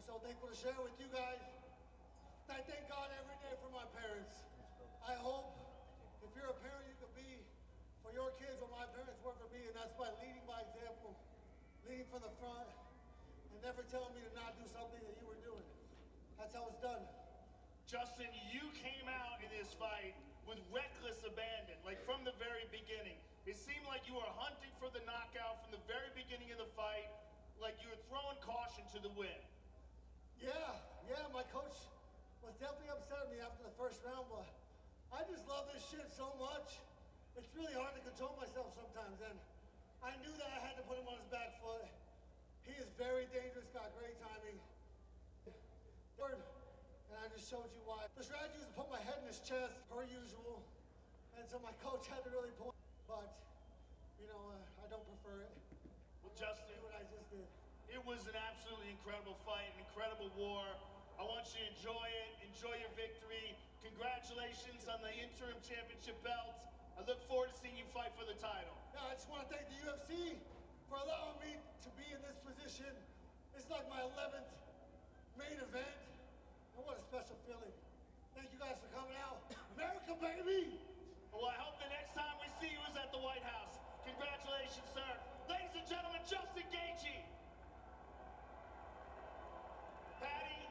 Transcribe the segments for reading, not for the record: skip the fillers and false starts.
so thankful to share with you guys. I thank God every day for my parents. I hope if you're a parent, you could be for your kids what my parents were for me, and that's by leading by example, leading from the front, and never telling me to not do something that you were doing. That's how it's done. Justin, you came out in this fight with reckless abandon, like from the very beginning. It seemed like you were hunting for the knockout from the very beginning of the fight, like you were throwing caution to the wind. Yeah, my coach was definitely upset at me after the first round, but I just love this shit so much. It's really hard to control myself sometimes, and I knew that I had to put him on his back foot. He is very dangerous, got great timing. And I just showed you why. The strategy was to put my head in his chest, per usual, and so my coach had to really pull, but, you know, I don't prefer it. Well, Justin, what I just did. It was an absolutely incredible fight, an incredible war. I want you to enjoy it, enjoy your victory. Congratulations on the interim championship belt. I look forward to seeing you fight for the title. Yeah, I just want to thank the UFC for allowing me to be in this position. It's like my 11th main event, and what a special feeling. Thank you guys for coming out. America, baby! Well, I hope the next time we see you is at the White House. Congratulations, sir. Ladies and gentlemen, Justin Gaethje. Paddy,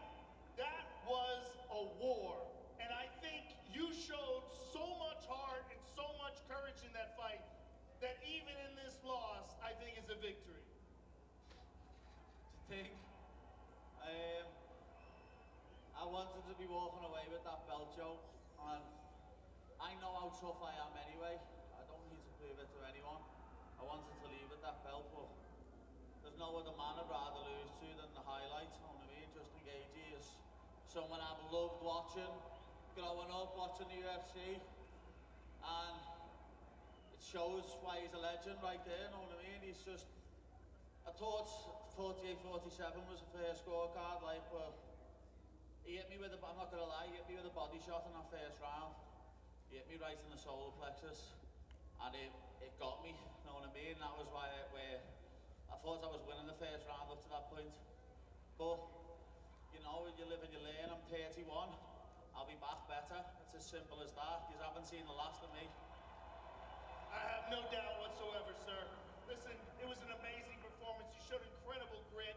that was a war. And I think you showed so much heart and so much courage in that fight that even in this loss, I think is a victory. To think, I wanted to be walking away with that belt, Joe, and I know how tough I am anyway. I don't need to prove it to anyone. I wanted to leave with that belt, but there's no other man I'd rather lose to than the highlight. You know what I mean? Justin Gaethje is someone I've loved watching, growing up watching the UFC, and it shows why he's a legend right there. You know what I mean? He's just, I thought 48-47 was the first scorecard, like, but he hit me with I'm not gonna lie, he hit me with a body shot in that first round. He hit me right in the solar plexus, and it got me, you know what I mean? That was where I thought I was winning the first round up to that point. But, you know, you live and you learn. I'm 31, I'll be back better. It's as simple as that. You haven't seen the last of me. I have no doubt whatsoever, sir. Listen, it was an amazing performance. You showed incredible grit,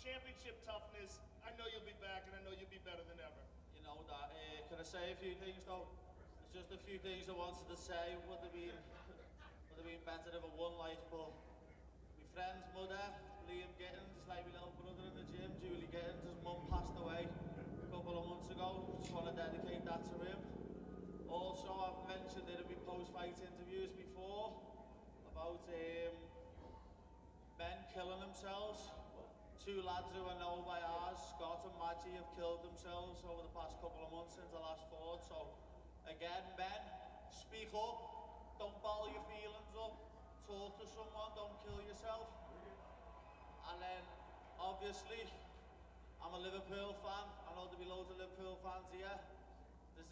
championship toughness. I know you'll be back, and I know you'll be better than ever. You know that. Can I say a few things, though? There's just a few things I wanted to say. Would have been better if I won, like, but my friend's mother, Liam Gittins, like my little brother in the gym, Julie Gittins, his mum passed away a couple of months ago. Just want to dedicate that to him. Also, I've mentioned it in my post-fight interviews before about men killing themselves. Two lads who I know by ours, Scott and Maggie, have killed themselves over the past couple of months since the last fought. So, again, men, speak up. Don't bottle your feelings up. Talk to someone, don't kill yourself. And then, obviously, I'm a Liverpool fan. I know there'll be loads of Liverpool fans here. There's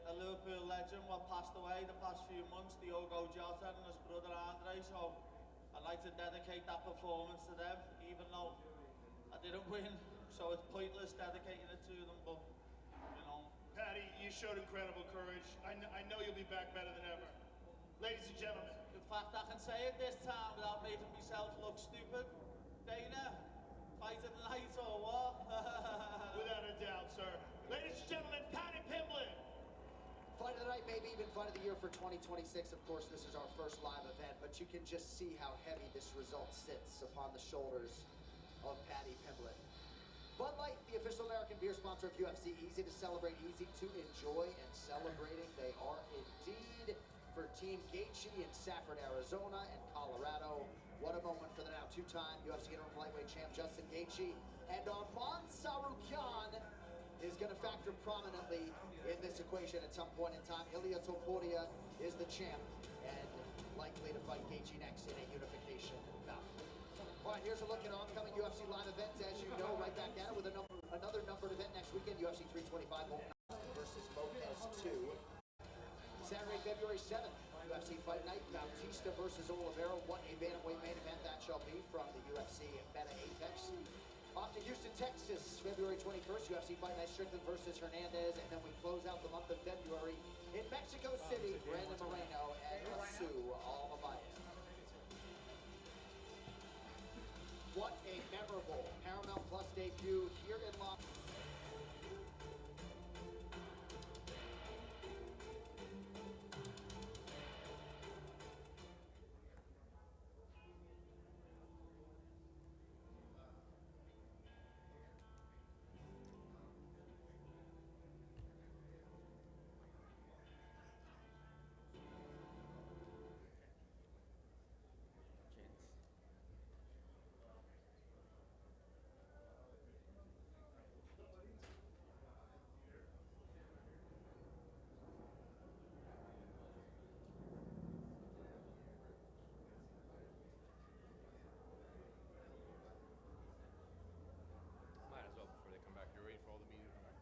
a Liverpool legend what passed away the past few months, Diogo Jota and his brother Andre. So I'd like to dedicate that performance to them, even though I didn't win. So it's pointless dedicating it to them, but, you know. Paddy, you showed incredible courage. I know you'll be back better than ever. Ladies and gentlemen. In fact, I can say it this time without making myself look stupid. Dana, fight of the night or what? Without a doubt, sir. Ladies and gentlemen, Paddy Pimblett. Fight of the night, maybe even fight of the year for 2026. Of course, this is our first live event, but you can just see how heavy this result sits upon the shoulders of Paddy Pimblett. Bud Light, the official American beer sponsor of UFC, easy to celebrate, easy to enjoy, and celebrating they are indeed for Team Gaethje in Safford, Arizona and Colorado. What a moment for the now two-time UFC interim lightweight champ Justin Gaethje. And Arman Tsarukyan is going to factor prominently in this equation at some point in time. Ilia Topuria is the champ and likely to fight Gaethje next in a unification bout. All right, here's a look at oncoming UFC live events. As you know, right back at it with another numbered event next weekend, UFC 325 versus Lopez 2. Saturday, February 7th, UFC Fight Night, Bautista versus Oliveira. What a bantamweight main event that shall be from the UFC Meta Apex. Off to Houston, Texas, February 21st, UFC Fight Night Strickland versus Hernandez, and then we close out the month of February in Mexico City, Brandon Moreno and Sue Almabaez. What a memorable Paramount Plus debut here in Los Angeles. Might as well before they come back. You're waiting for all the media to come back.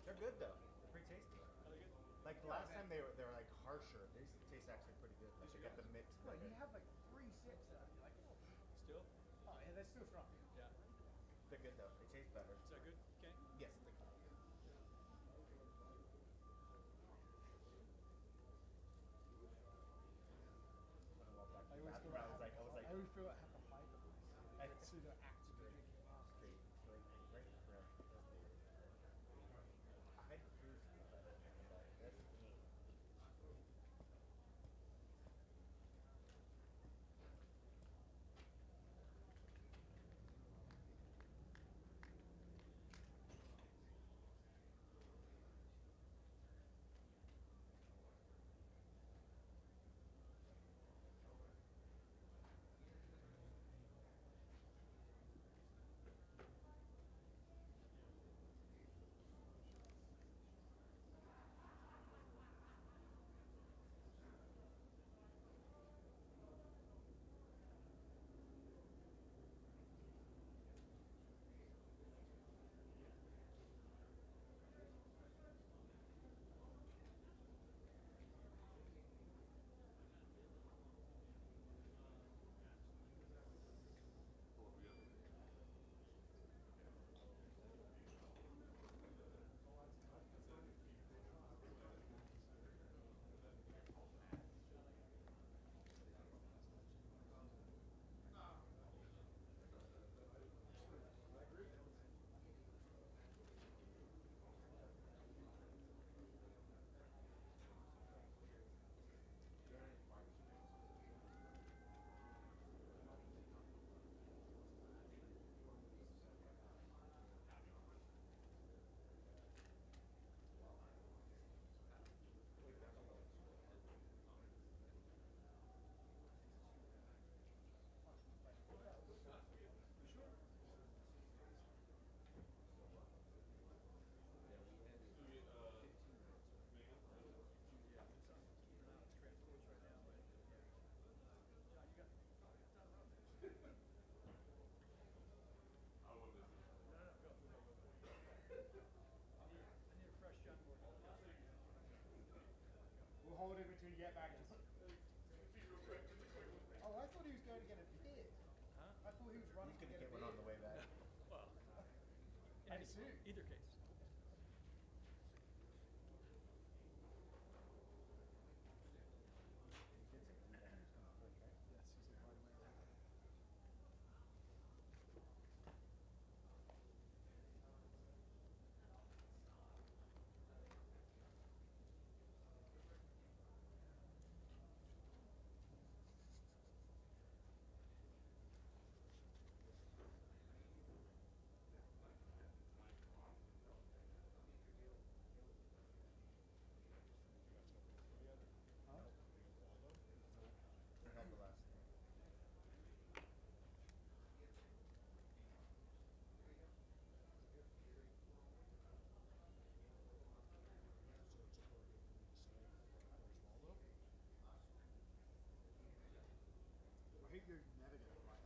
They're good though. They're pretty tasty. Like the last time they were like harsher. They taste actually pretty good. Like they got the mix. Like you have like 3 sips of that. You're like, oh, Still? oh yeah, that's still strong. Yeah. They're good though. They taste better. Is that good? Okay. Yes. They can. I love that. I always feel I was like, I always feel I have to hide the I- so they're actually drinking. straight, right for I had cruise better, but this I see. Either case. They held the last thing. I hate you're never gonna fight.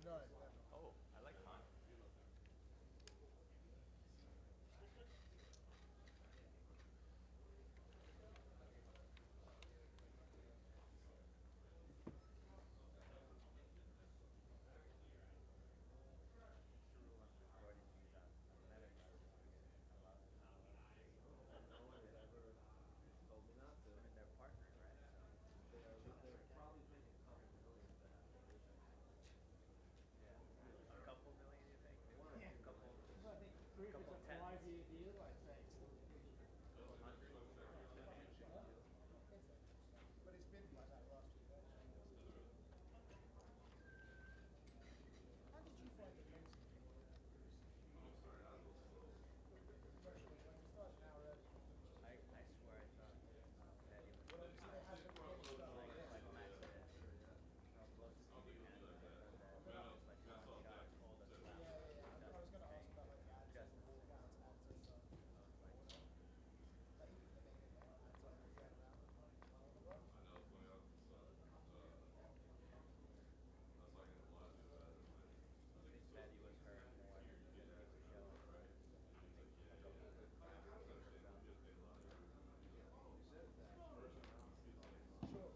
No, Oh, I like Con. A couple million, you think? Maybe a couple. I think three if it's Couple a tens. 5-year deal, I'd say. But it's been like that the last 2 days. How did you find the pace? Especially when you start an hour early and finish. I swear I thought Paddy was Well, obviously they have the pace stuff like this. like Max did. How close to the end, but I thought that just like one shot, all the stuff. Yeah. I was going to ask about like the ads Just- and the walkouts, ads and stuff. But even the main event, ads like the around the mile on the road. I think Paddy was hurt more than he was showing. I think a couple of good rounds. Sure.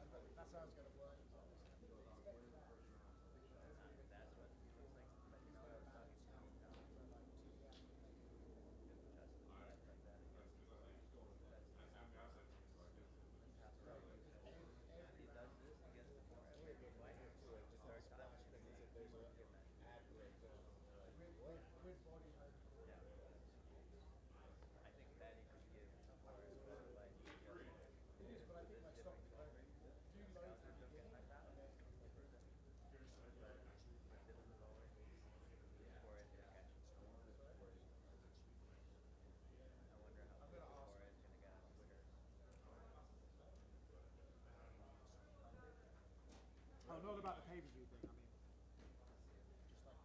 So that's how it's going to work. That's what he looks like. But you know what I was talking to him about? Just the fight like that against if he does this against the more heavyweight fighters, the third time is going to be a good match. With body height. Yeah. I think Paddy could give Morris a better fight. It is, but I think like stop the code. Do loads at the beginning Like that? and then oh, not about the pay-per-view thing, I mean. Just like,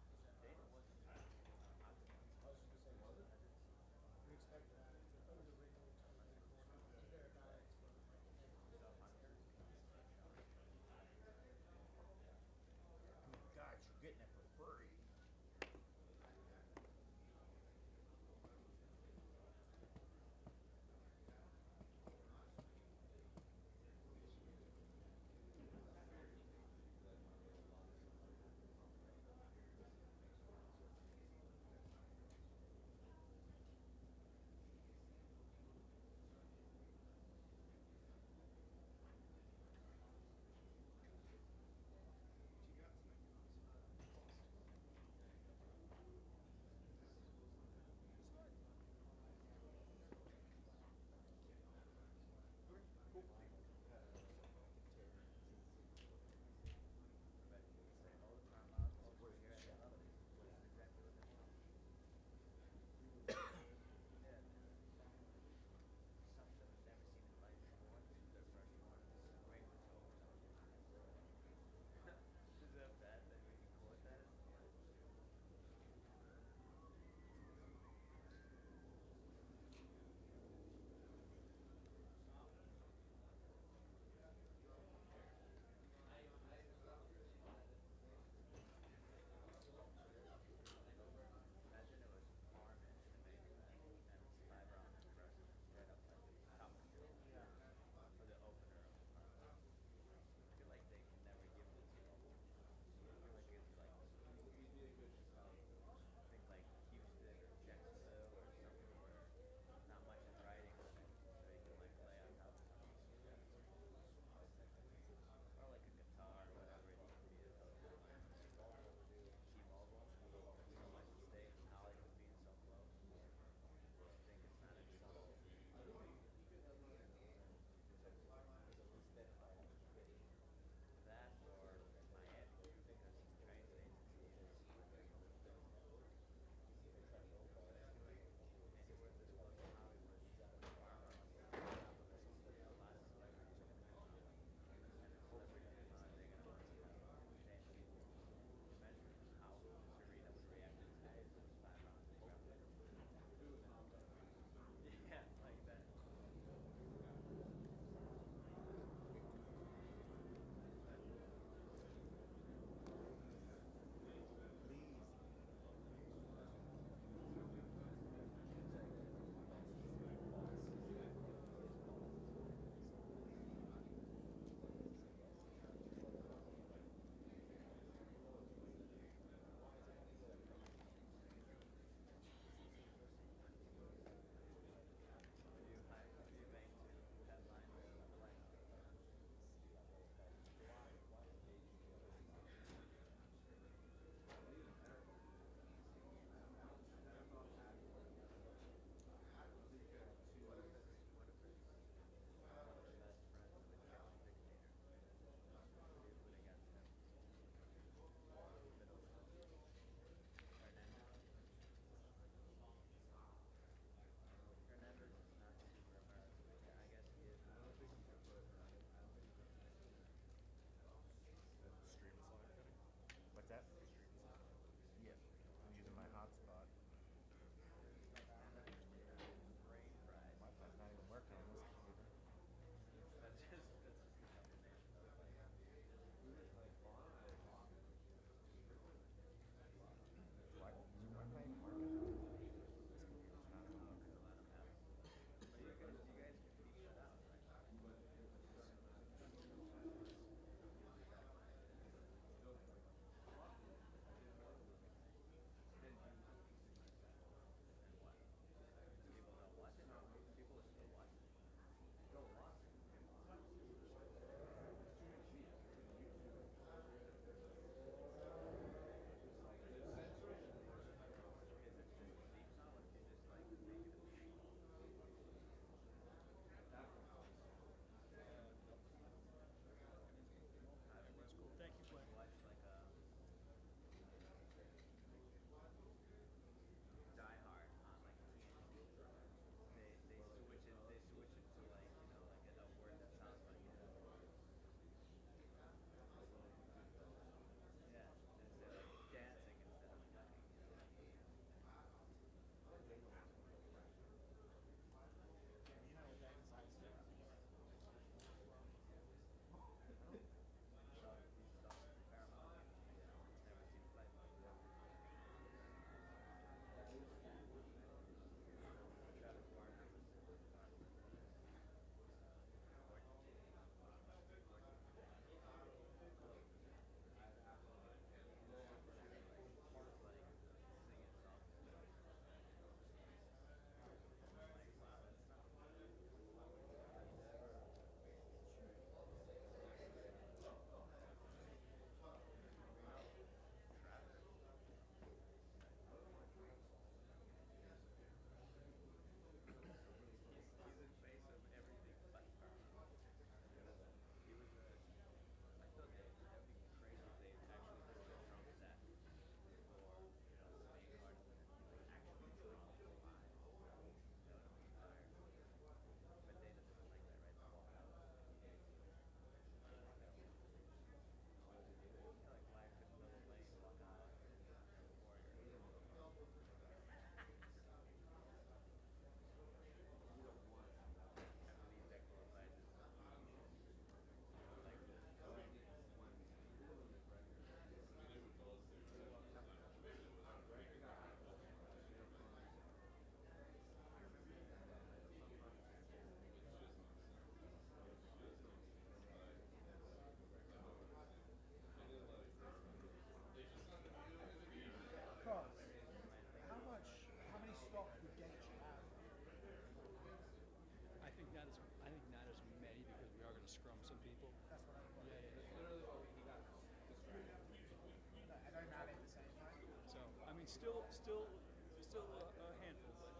still a handful, but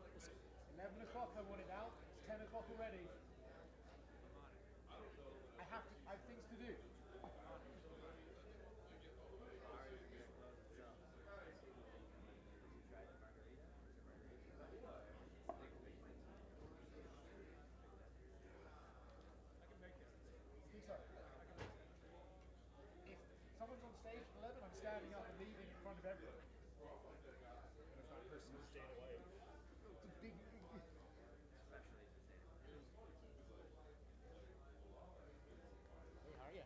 we'll see. 11 o'clock, I want it out. It's 10 o'clock already. I have things to do. Think so? If someone's on stage at 11, I'm standing up and leaving in front of everyone. And if that person is Dana White, It's a big... Hey, how are you?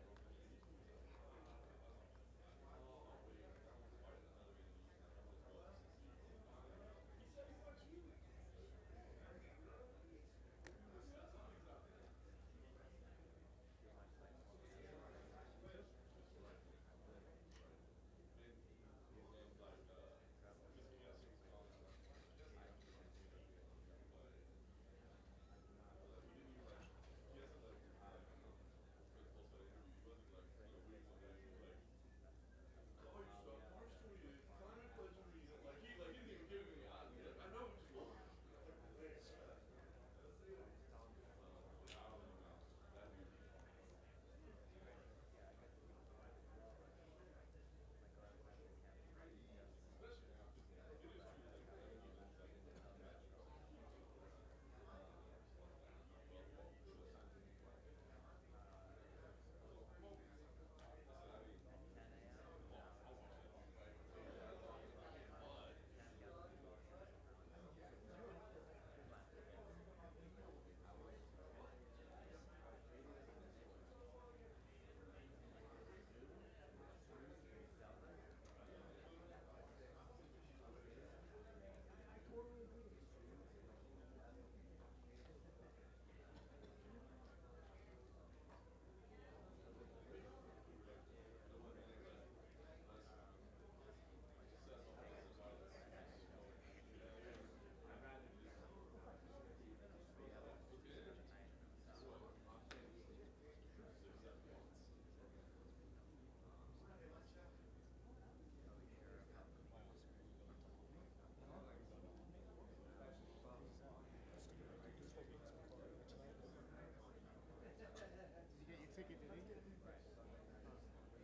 Ticket, did he?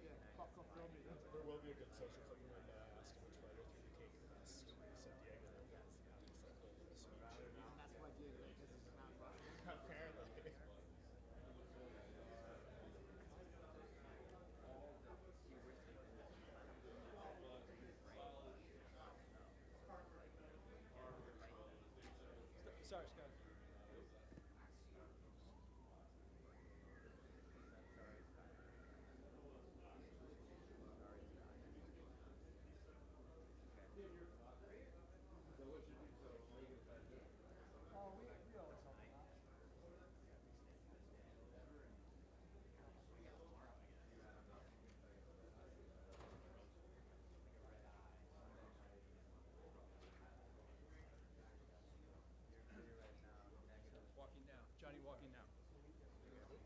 Yeah, fuck off from me. there will be a good social clip when ask him which fighter threw the cake. That's said Diego. And that's why Diego, because he's not Russian. Apparently. Sorry, Scott. Oh, we always talk about it. Walking down. Johnny walking down. What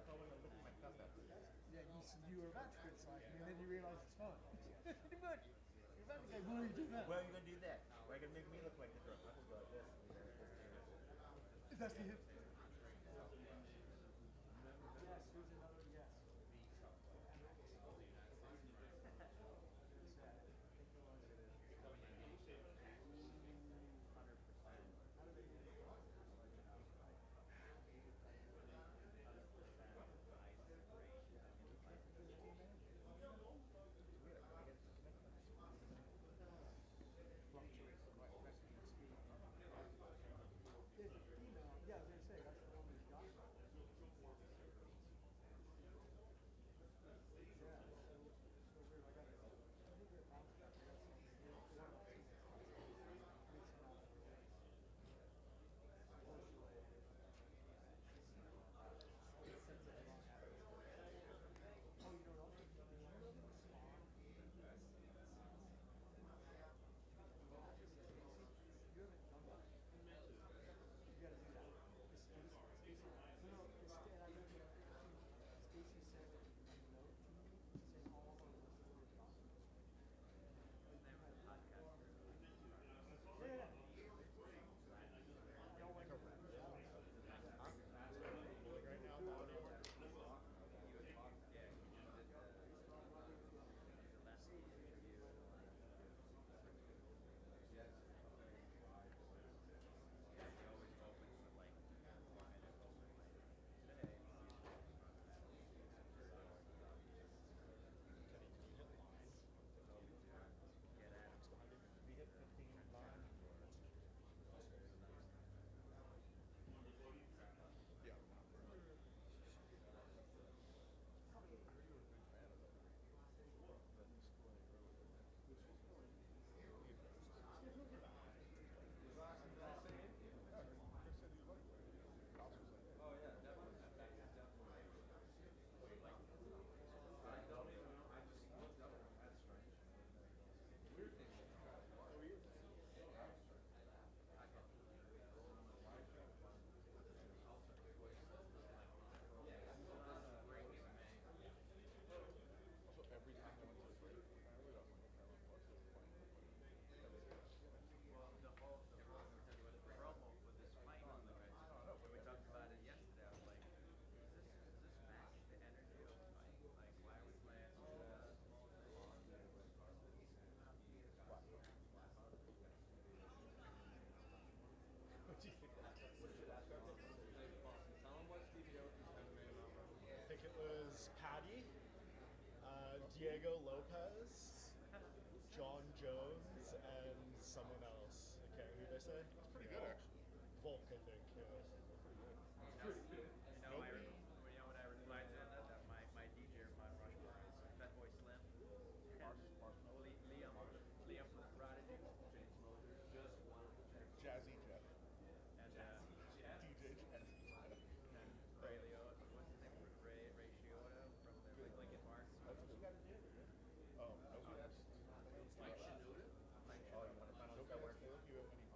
if I want to look at my cup after this? Yeah, you were about to criticize me, and then you realise it's fun. Pretty much. You're about to go, why are you doing that? Why are you going to do that? Why are you going to make me look like the drunk? I'm going to go like this. That's the hip. Yeah, I was going to say, Diego Lopez, John Jones, and someone else. Okay, who did I say? That's pretty good, actually. Volk, I think. Yeah. You know what I replied to that my DJ, my Rushmore is Fatboy Slim. Liam from Prodigy. Jazzy Jeff. And DJ Jazzy Jeff. Ray Liotta, what's his name? Ray Chioda from the Linkin Park. That's what you got to do. Oh, okay. That's Mike Shinoda. Oh, you want to find out that work? You have any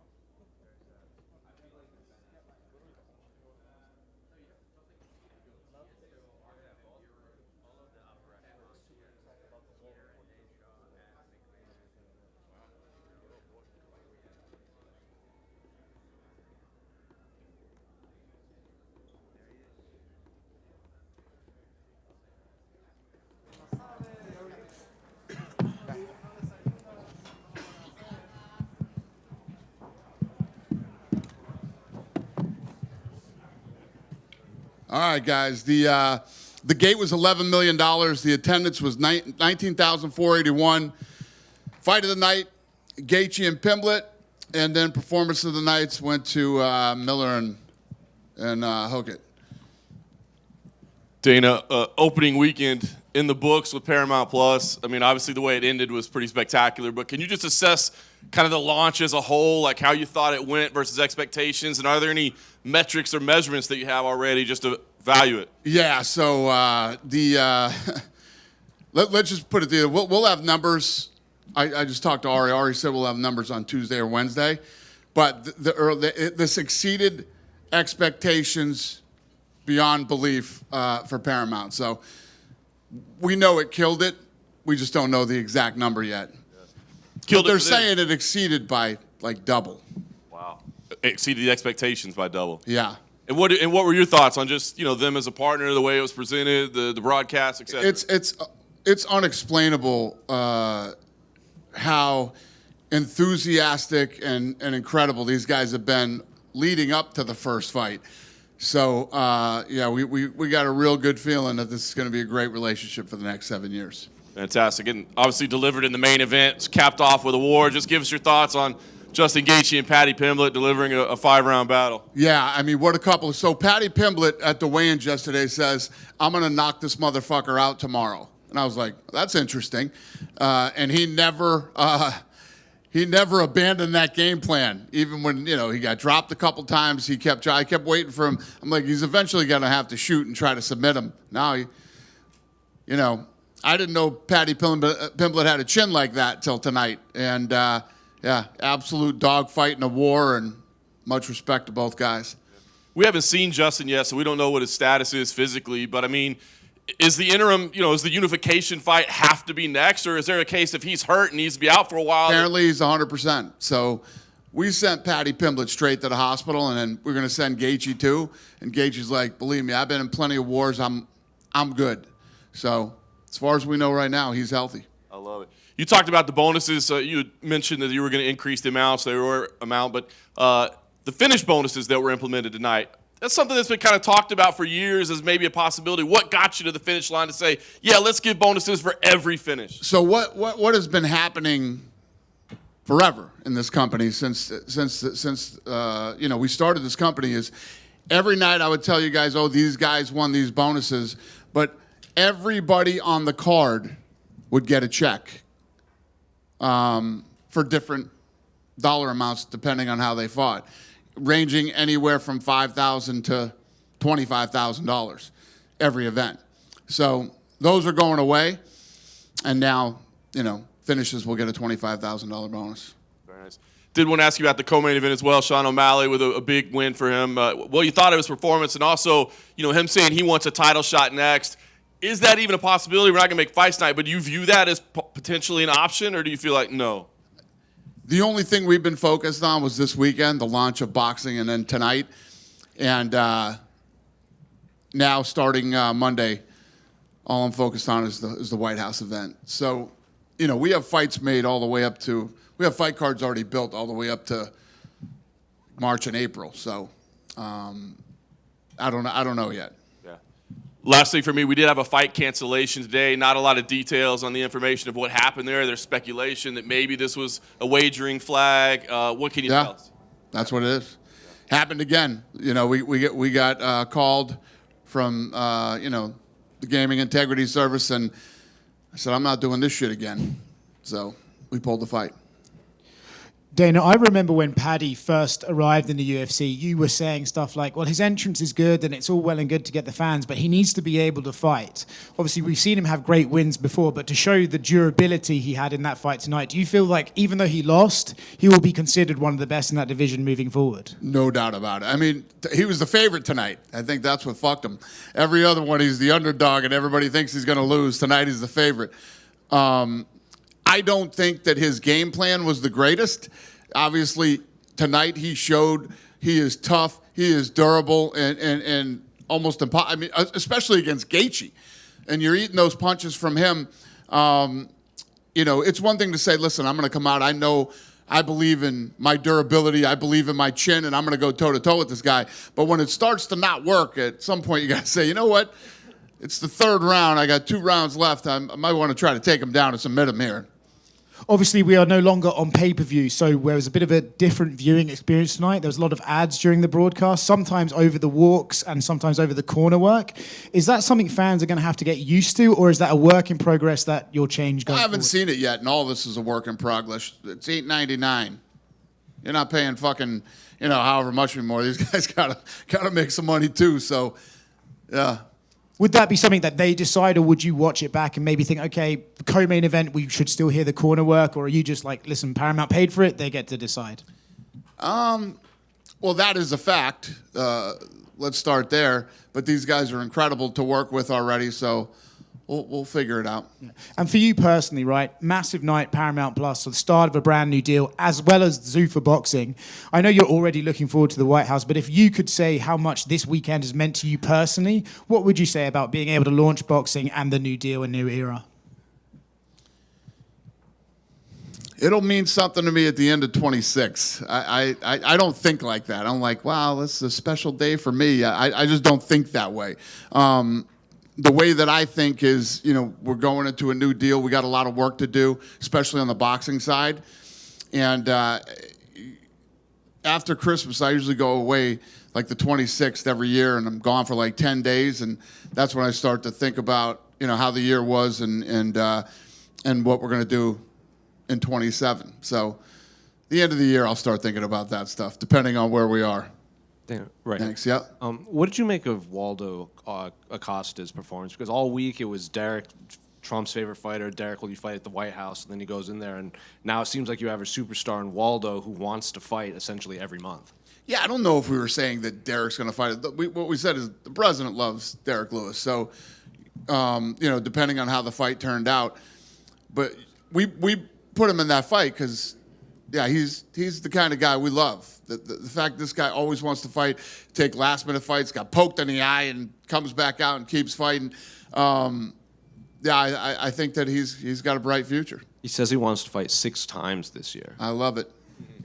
All of the upper echelons here. Here and Asia and McLean. There he is. All right, guys. The gate was $11 million. The attendance was 19,481. Fight of the night, Gaethje and Pimblett, and then performance of the nights went to Miller and Hookett. Dana, opening weekend in the books with Paramount Plus. I mean, obviously the way it ended was pretty spectacular, but can you just assess kind of the launch as a whole, like how you thought it went versus expectations, and are there any metrics or measurements that you have already just to value it? Yeah, so let's just put it there. We'll have numbers. I just talked to Ari. Ari said we'll have numbers on Tuesday or Wednesday, but this exceeded expectations beyond belief for Paramount. So we know it killed it. We just don't know the exact number yet. They're saying it exceeded by like double. Wow. Exceeded the expectations by double. Yeah. And what were your thoughts on just, them as a partner, the way it was presented, the broadcast, et cetera? It's unexplainable how enthusiastic and incredible these guys have been leading up to the first fight. So, we got a real good feeling that this is going to be a great relationship for the next 7 years. Fantastic. And obviously delivered in the main event. It's capped off with a war. Just give us your thoughts on Justin Gaethje and Paddy Pimblett delivering a 5-round battle. Yeah, I mean, what a couple. So Paddy Pimblett at the weigh-in yesterday says, I'm going to knock this motherfucker out tomorrow. And I was like, that's interesting. And he never abandoned that game plan. Even when, he got dropped a couple times, I kept waiting for him. I'm like, he's eventually going to have to shoot and try to submit him. Now, I didn't know Paddy Pimblett had a chin like that till tonight. And, absolute dogfight in a war, and much respect to both guys. We haven't seen Justin yet, so we don't know what his status is physically. But, I mean, is the interim, is the unification fight have to be next? Or is there a case if he's hurt and needs to be out for a while? Apparently he's 100%. So we sent Paddy Pimblett straight to the hospital, and then we're going to send Gaethje too. And Gaethje's like, believe me, I've been in plenty of wars. I'm good. So as far as we know right now, he's healthy. I love it. You talked about the bonuses. You mentioned that you were going to increase the amounts. But the finish bonuses that were implemented tonight, that's something that's been kind of talked about for years as maybe a possibility. What got you to the finish line to say, yeah, let's give bonuses for every finish? So what has been happening forever in this company since we started this company is every night I would tell you guys, oh, these guys won these bonuses, but everybody on the card would get a check for different dollar amounts depending on how they fought, ranging anywhere from $5,000 to $25,000 every event. So those are going away, and now, finishes will get a $25,000 bonus. Very nice. Did want to ask you about the co-main event as well. Sean O'Malley with a big win for him. You thought of his performance, and also, him saying he wants a title shot next. Is that even a possibility? We're not going to make fights night, but do you view that as potentially an option, or do you feel like no? The only thing we've been focused on was this weekend, the launch of boxing, and then tonight. And now starting Monday, all I'm focused on is the White House event. So, we have fights made all the way up to, we have fight cards already built all the way up to March and April. So I don't know yet. Yeah. Last thing for me, we did have a fight cancellation today. Not a lot of details on the information of what happened there. There's speculation that maybe this was a wagering flag. What can you tell us? That's what it is. Happened again. You know, we got called from the Gaming Integrity Service, and I said, I'm not doing this shit again. So we pulled the fight. Dana, I remember when Paddy first arrived in the UFC, you were saying stuff like, well, his entrance is good and it's all well and good to get the fans, but he needs to be able to fight. Obviously, we've seen him have great wins before, but to show the durability he had in that fight tonight, do you feel like even though he lost, he will be considered one of the best in that division moving forward? No doubt about it. I mean, he was the favorite tonight. I think that's what fucked him. Every other one, he's the underdog and everybody thinks he's going to lose. Tonight, he's the favorite. I don't think that his game plan was the greatest. Obviously, tonight he showed he is tough, he is durable, and almost impossible. I mean, especially against Gaethje. And you're eating those punches from him. It's one thing to say, listen, I'm going to come out. I believe in my durability. I believe in my chin, and I'm going to go toe-to-toe with this guy. But when it starts to not work, at some point you got to say, you know what? It's the third round. I got 2 rounds left. I might want to try to take him down and submit him here. Obviously, we are no longer on pay-per-view, so there was a bit of a different viewing experience tonight. There was a lot of ads during the broadcast, sometimes over the walks and sometimes over the corner work. Is that something fans are going to have to get used to, or is that a work in progress that you'll change going I haven't forward? seen it yet, and all this is a work in progress. It's $8.99. You're not paying fucking, however much anymore. These guys gotta make some money too. So, yeah. Would that be something that they decide, or would you watch it back and maybe think, okay, the co-main event, we should still hear the corner work, or are you just like, listen, Paramount paid for it, they get to decide? Well, that is a fact. Let's start there. But these guys are incredible to work with already, so we'll figure it out. Yeah. And for you personally, right, massive night, Paramount Plus, so the start of a brand new deal, as well as Zuffa Boxing. I know you're already looking forward to the White House, but if you could say how much this weekend has meant to you personally, what would you say about being able to launch boxing and the new deal and new era? It'll mean something to me at the end of 26. I don't think like that. I'm like, wow, this is a special day for me. I just don't think that way. The way that I think is, we're going into a new deal. We got a lot of work to do, especially on the boxing side. And after Christmas, I usually go away like the 26th every year, and I'm gone for like 10 days. And that's when I start to think about, how the year was and what we're going to do in 27. So the end of the year, I'll start thinking about that stuff, depending on where we are. Dana, right. Thanks, yeah. What did you make of Waldo Acosta's performance? Because all week it was Derek, Trump's favorite fighter. Derek, will you fight at the White House? And then he goes in there, and now it seems like you have a superstar in Waldo who wants to fight essentially every month. Yeah, I don't know if we were saying that Derek's going to fight. What we said is the president loves Derek Lewis. So, depending on how the fight turned out. But we put him in that fight because, yeah, he's the kind of guy we love. The fact this guy always wants to fight, take last-minute fights, got poked in the eye and comes back out and keeps fighting. I think that he's got a bright future. He says he wants to fight 6 times this year. I love it.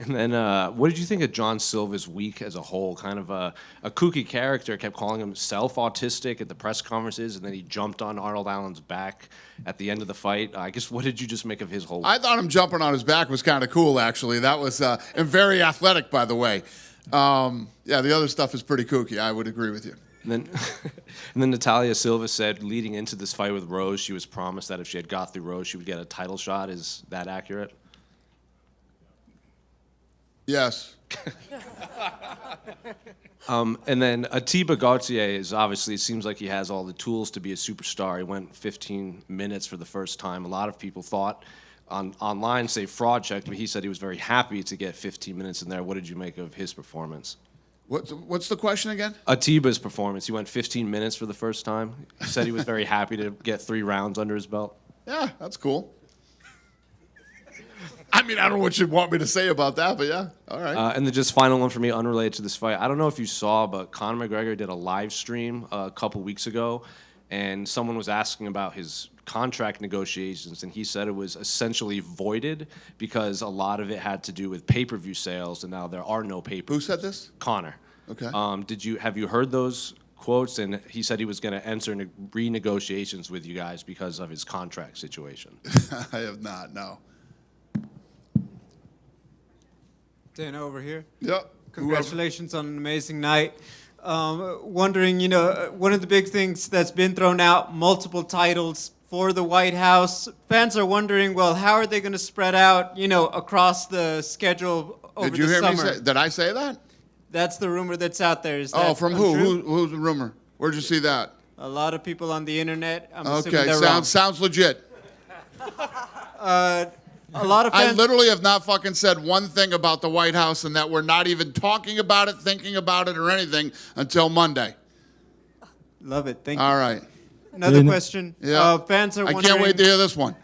And then what did you think of John Silva's week as a whole? Kind of a kooky character, kept calling himself autistic at the press conferences, and then he jumped on Arnold Allen's back at the end of the fight. I guess, what did you just make of his whole week? I thought him jumping on his back was kind of cool, actually. That was and very athletic, by the way. The other stuff is pretty kooky. I would agree with you. And then Natalia Silva said, leading into this fight with Rose, she was promised that if she had got through Rose, she would get a title shot. Is that accurate? Yes. And then Atiba Gauthier is obviously, it seems like he has all the tools to be a superstar. He went 15 minutes for the first time. A lot of people thought online, say fraud checked, but he said he was very happy to get 15 minutes in there. What did you make of his performance? What's the question again? Atiba's performance. He went 15 minutes for the first time. He said he was very happy to get 3 rounds under his belt. Yeah, that's cool. I mean, I don't know what you'd want me to say about that, but yeah, all right. And then just final one for me, unrelated to this fight. I don't know if you saw, but Conor McGregor did a live stream a couple weeks ago, and someone was asking about his contract negotiations, and he said it was essentially voided because a lot of it had to do with pay-per-view sales, and now there are no pay-per-views. Who said this? Conor. Okay. Have you heard those quotes, and he said he was going to enter renegotiations with you guys because of his contract situation. I have not, no. Dana over here. Yep. Congratulations on an amazing night. Wondering, one of the big things that's been thrown out, multiple titles for the White House. Fans are wondering, well, how are they going to spread out, across the schedule over Did you the hear summer? me say, did I say that? That's the rumor that's out there. Is that Oh, from untrue? who's the rumor? Where'd you see that? A lot of people on the internet. I'm assuming Okay, they're wrong. sounds legit. A lot of I fans. literally have not fucking said one thing about the White House, and that we're not even talking about it, thinking about it, or anything until Monday. Love it. Thank you. All right. Another question. Yeah. Fans are I wondering. can't wait to hear this one.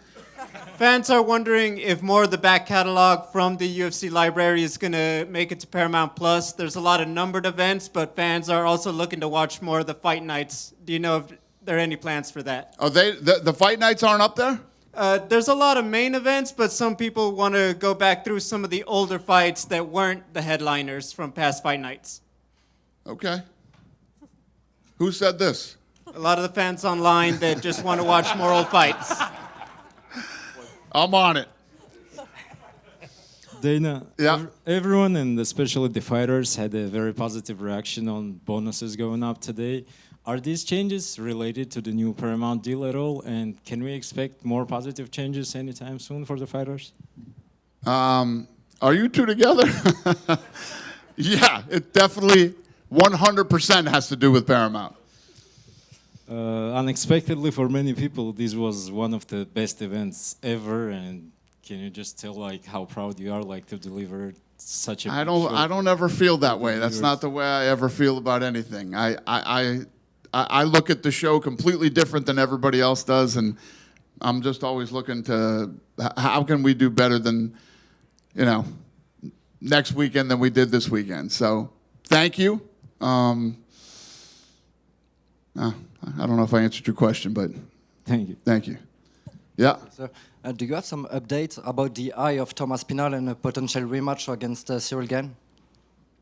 Fans are wondering if more of the back catalog from the UFC library is going to make it to Paramount Plus. There's a lot of numbered events, but fans are also looking to watch more of the fight nights. Do you know if there are any plans for that? Are the fight nights aren't up there? There's a lot of main events, but some people want to go back through some of the older fights that weren't the headliners from past fight nights. Okay. Who said this? A lot of the fans online that just want to watch more old fights. I'm on it. Dana, Yeah. everyone and especially the fighters had a very positive reaction on bonuses going up today. Are these changes related to the new Paramount deal at all? And can we expect more positive changes anytime soon for the fighters? Are you two together? Yeah, it definitely 100% has to do with Paramount. Unexpectedly for many people, this was one of the best events ever. And can you just tell how proud you are to deliver such a I don't ever feel that way. That's not the way I ever feel about anything. I look at the show completely different than everybody else does, and I'm just always looking to how can we do better than, next weekend than we did this weekend. So thank you. I don't know if I answered your question, but thank you. Thank you. Yeah. So, do you have some updates about the eye of Thomas Pinal and a potential rematch against Cyril Gane?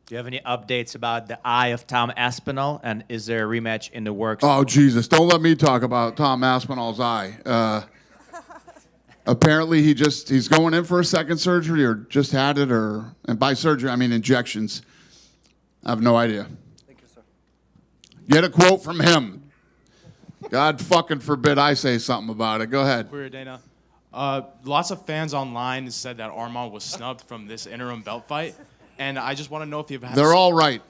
Do you have any updates about the eye of Tom Aspinall, and is there a rematch in the works? Oh, Jesus. Don't let me talk about Tom Aspinall's eye. Apparently, he's going in for a second surgery or just had it, and by surgery, I mean injections. I have no idea. Thank you, sir. Get a quote from him. God fucking forbid I say something about it. Go ahead. Weird, Dana. Lots of fans online said that Armand was snubbed from this interim belt fight, and I just want to know if you've had... They're all right.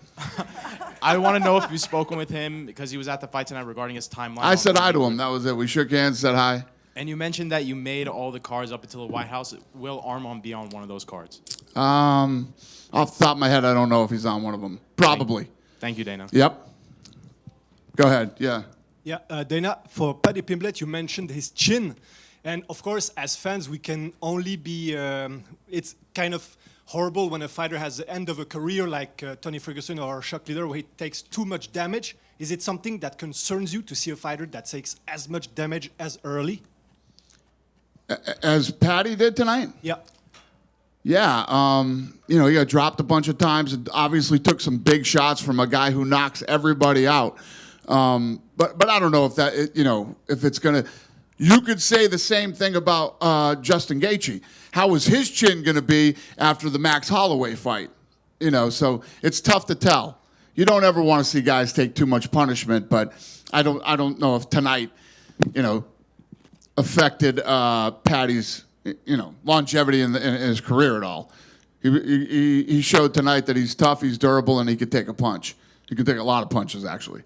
I want to know if you've spoken with him because he was at the fight tonight regarding his timeline. I said hi to him. That was it. We shook hands, said hi. And you mentioned that you made all the cards up until the White House. Will Armand be on one of those cards? Off the top of my head, I don't know if he's on one of them. Probably. Thank you, Dana. Yep. Go ahead. Yeah. Yeah, Dana, for Paddy Pimblett, you mentioned his chin. And of course, as fans, we can only be, it's kind of horrible when a fighter has the end of a career like Tony Ferguson or Chuck Liddell, where he takes too much damage. Is it something that concerns you to see a fighter that takes as much damage as early? As Paddy did tonight? Yeah. Yeah, he got dropped a bunch of times and obviously took some big shots from a guy who knocks everybody out. But I don't know if that, if it's going to... You could say the same thing about Justin Gaethje. How was his chin going to be after the Max Holloway fight? So it's tough to tell. You don't ever want to see guys take too much punishment, but I don't know if tonight, affected Paddy's, longevity in his career at all. He showed tonight that he's tough, he's durable, and he could take a punch. He could take a lot of punches, actually.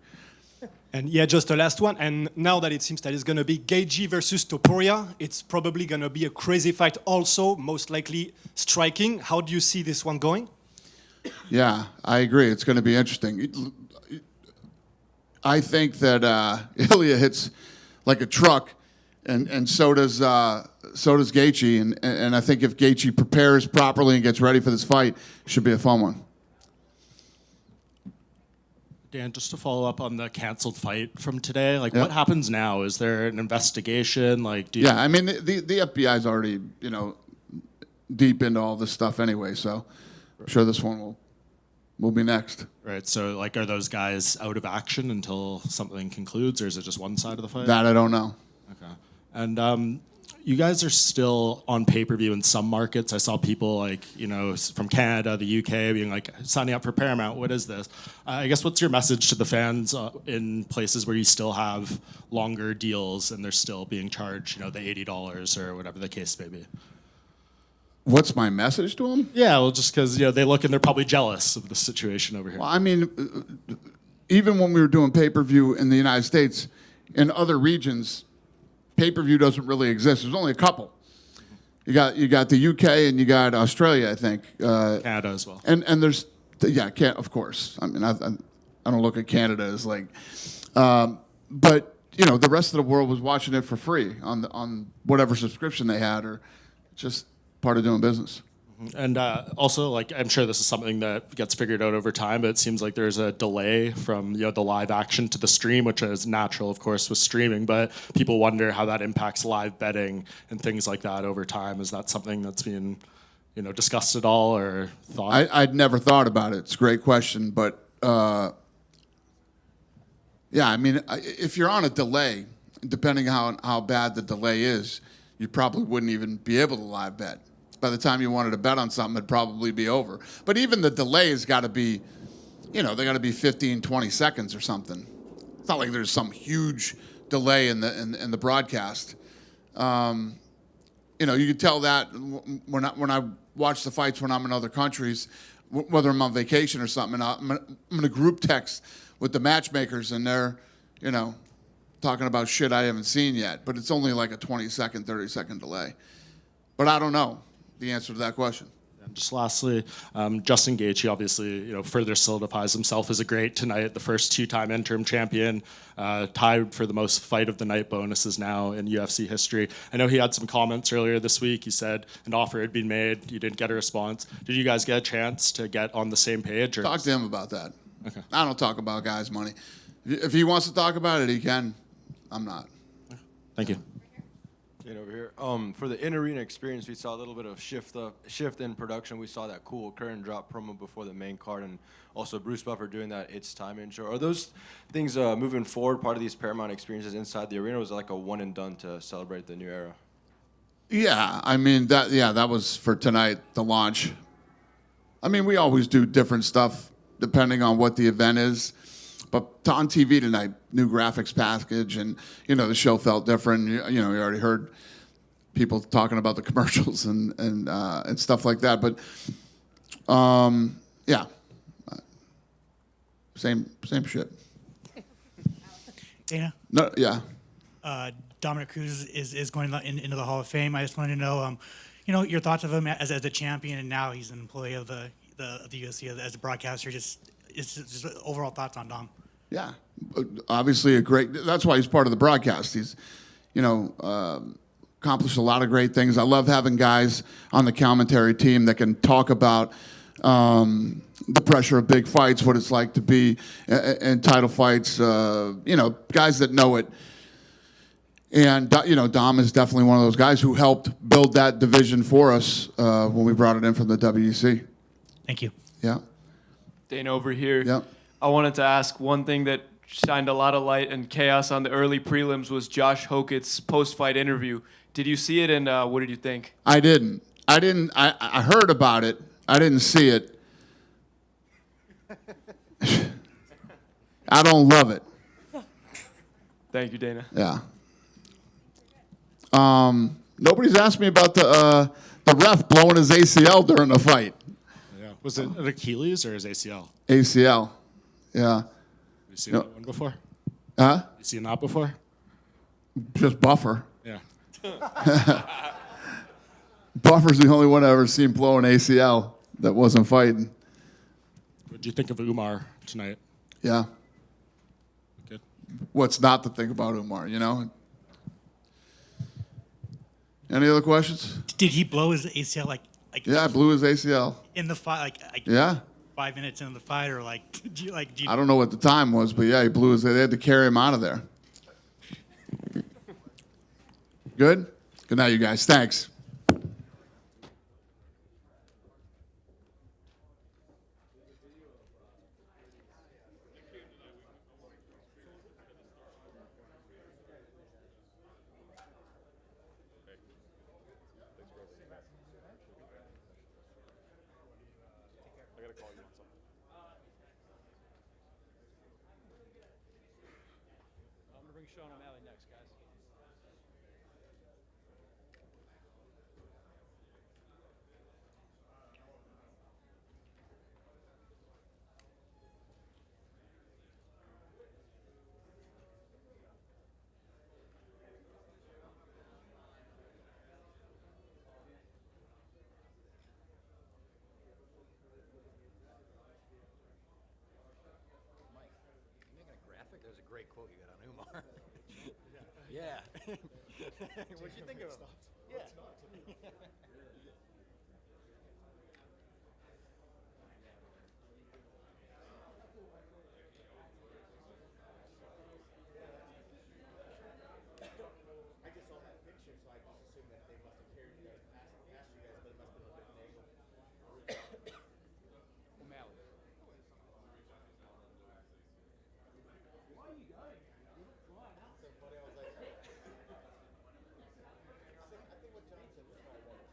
And yeah, just the last one. And now that it seems that it's going to be Gaethje versus Topuria, it's probably going to be a crazy fight also, most likely striking. How do you see this one going? Yeah, I agree. It's going to be interesting. I think that Ilya hits like a truck, and so does Gaethje. And I think if Gaethje prepares properly and gets ready for this fight, it should be a fun one. Dan, just to follow up on the canceled fight from today, what happens now? Is there an investigation? Yeah, I mean, the FBI's already, deep into all this stuff anyway, so I'm sure this one will be next. Right. So, like, are those guys out of action until something concludes, or is it just one side of the fight? That I don't know. Okay. And you guys are still on pay-per-view in some markets. I saw people like, from Canada, the UK, being like, signing up for Paramount. What is this? I guess what's your message to the fans in places where you still have longer deals and they're still being charged, the $80 or whatever the case may be? What's my message to them? Yeah, well, just because they look and they're probably jealous of the situation over here. Well, I mean, even when we were doing pay-per-view in the United States, in other regions, pay-per-view doesn't really exist. There's only a couple. You got the UK and you got Australia, I think. Canada as well. And there's of course. I mean, I don't look at Canada as like, but the rest of the world was watching it for free on whatever subscription they had, or just part of doing business. And also, like, I'm sure this is something that gets figured out over time, but it seems like there's a delay from the live action to the stream, which is natural, of course, with streaming. But people wonder how that impacts live betting and things like that over time. Is that something that's being, discussed at all or thought? I'd never thought about it. It's a great question, but yeah, I mean, if you're on a delay, depending on how bad the delay is, you probably wouldn't even be able to live bet. By the time you wanted to bet on something, it'd probably be over. But even the delay has got to be, they got to be 15, 20 seconds or something. It's not like there's some huge delay in the broadcast. You can tell that when I watch the fights when I'm in other countries, whether I'm on vacation or something, and I'm in a group text with the matchmakers, and they're, talking about shit I haven't seen yet. But it's only like a 20-second, 30-second delay. But I don't know the answer to that question. And just lastly, Justin Gaethje obviously, further solidifies himself as a great tonight, the first two-time interim champion, tied for the most fight of the night bonuses now in UFC history. I know he had some comments earlier this week. He said an offer had been made. You didn't get a response. Did you guys get a chance to get on the same page? Or Talk to him about that. Okay. I don't talk about guys' money. If he wants to talk about it, he can. I'm not. Thank you. Get over here. For the in-arena experience, we saw a little bit of shift in production. We saw that cool curtain drop promo before the main card, and also Bruce Buffer doing that "It's Time" intro. Are those things moving forward part of these Paramount experiences inside the arena? Or was it like a one and done to celebrate the new era? Yeah, I mean that was for tonight, the launch. I mean, we always do different stuff depending on what the event is. But on TV tonight, new graphics package, and the show felt different. You already heard people talking about the commercials and stuff like that. But yeah, same shit. Dana? No, yeah. Dominic Cruz is going into the Hall of Fame. I just wanted to know, your thoughts of him as a champion, and now he's an employee of the UFC as a broadcaster. Just overall thoughts on Dom. Yeah, obviously that's why he's part of the broadcast. He's, accomplished a lot of great things. I love having guys on the commentary team that can talk about the pressure of big fights, what it's like to be in title fights, guys that know it. And, Dom is definitely one of those guys who helped build that division for us when we brought it in from the WEC. Thank you. Yeah. Dana over here. Yep. I wanted to ask one thing that shined a lot of light and chaos on the early prelims was Josh Hokett's post-fight interview. Did you see it, and what did you think? I didn't. I heard about it. I didn't see it. I don't love it. Thank you, Dana. Yeah. Nobody's asked me about the ref blowing his ACL during the fight. Yeah. Was it an Achilles or his ACL? ACL. Yeah. Have you seen that one before? Huh? You seen that before? Just Buffer. Yeah. Buffer's the only one I've ever seen blow an ACL that wasn't fighting. What did you think of Umar tonight? Yeah. Good. What's not to think about Umar, Any other questions? Did he blow his ACL like Yeah, I blew his ACL. in the fight? Yeah. 5 minutes into the fight, or do you I don't know what the time was, but yeah, he blew his. They had to carry him out of there. Good? Good night, you guys. Thanks. gotta call you on something. I'm gonna bring Sean O'Malley next, guys. Mike, you making a graphic? There's a great quote you got on Umar. Yeah. What'd you think of him? Yeah. I just saw that picture, so I just assumed that they must have carried you guys past you guys, but it must have been a different angle. O'Malley. Why are you going? You look fine. So funny, I was like, I think what John said was probably right.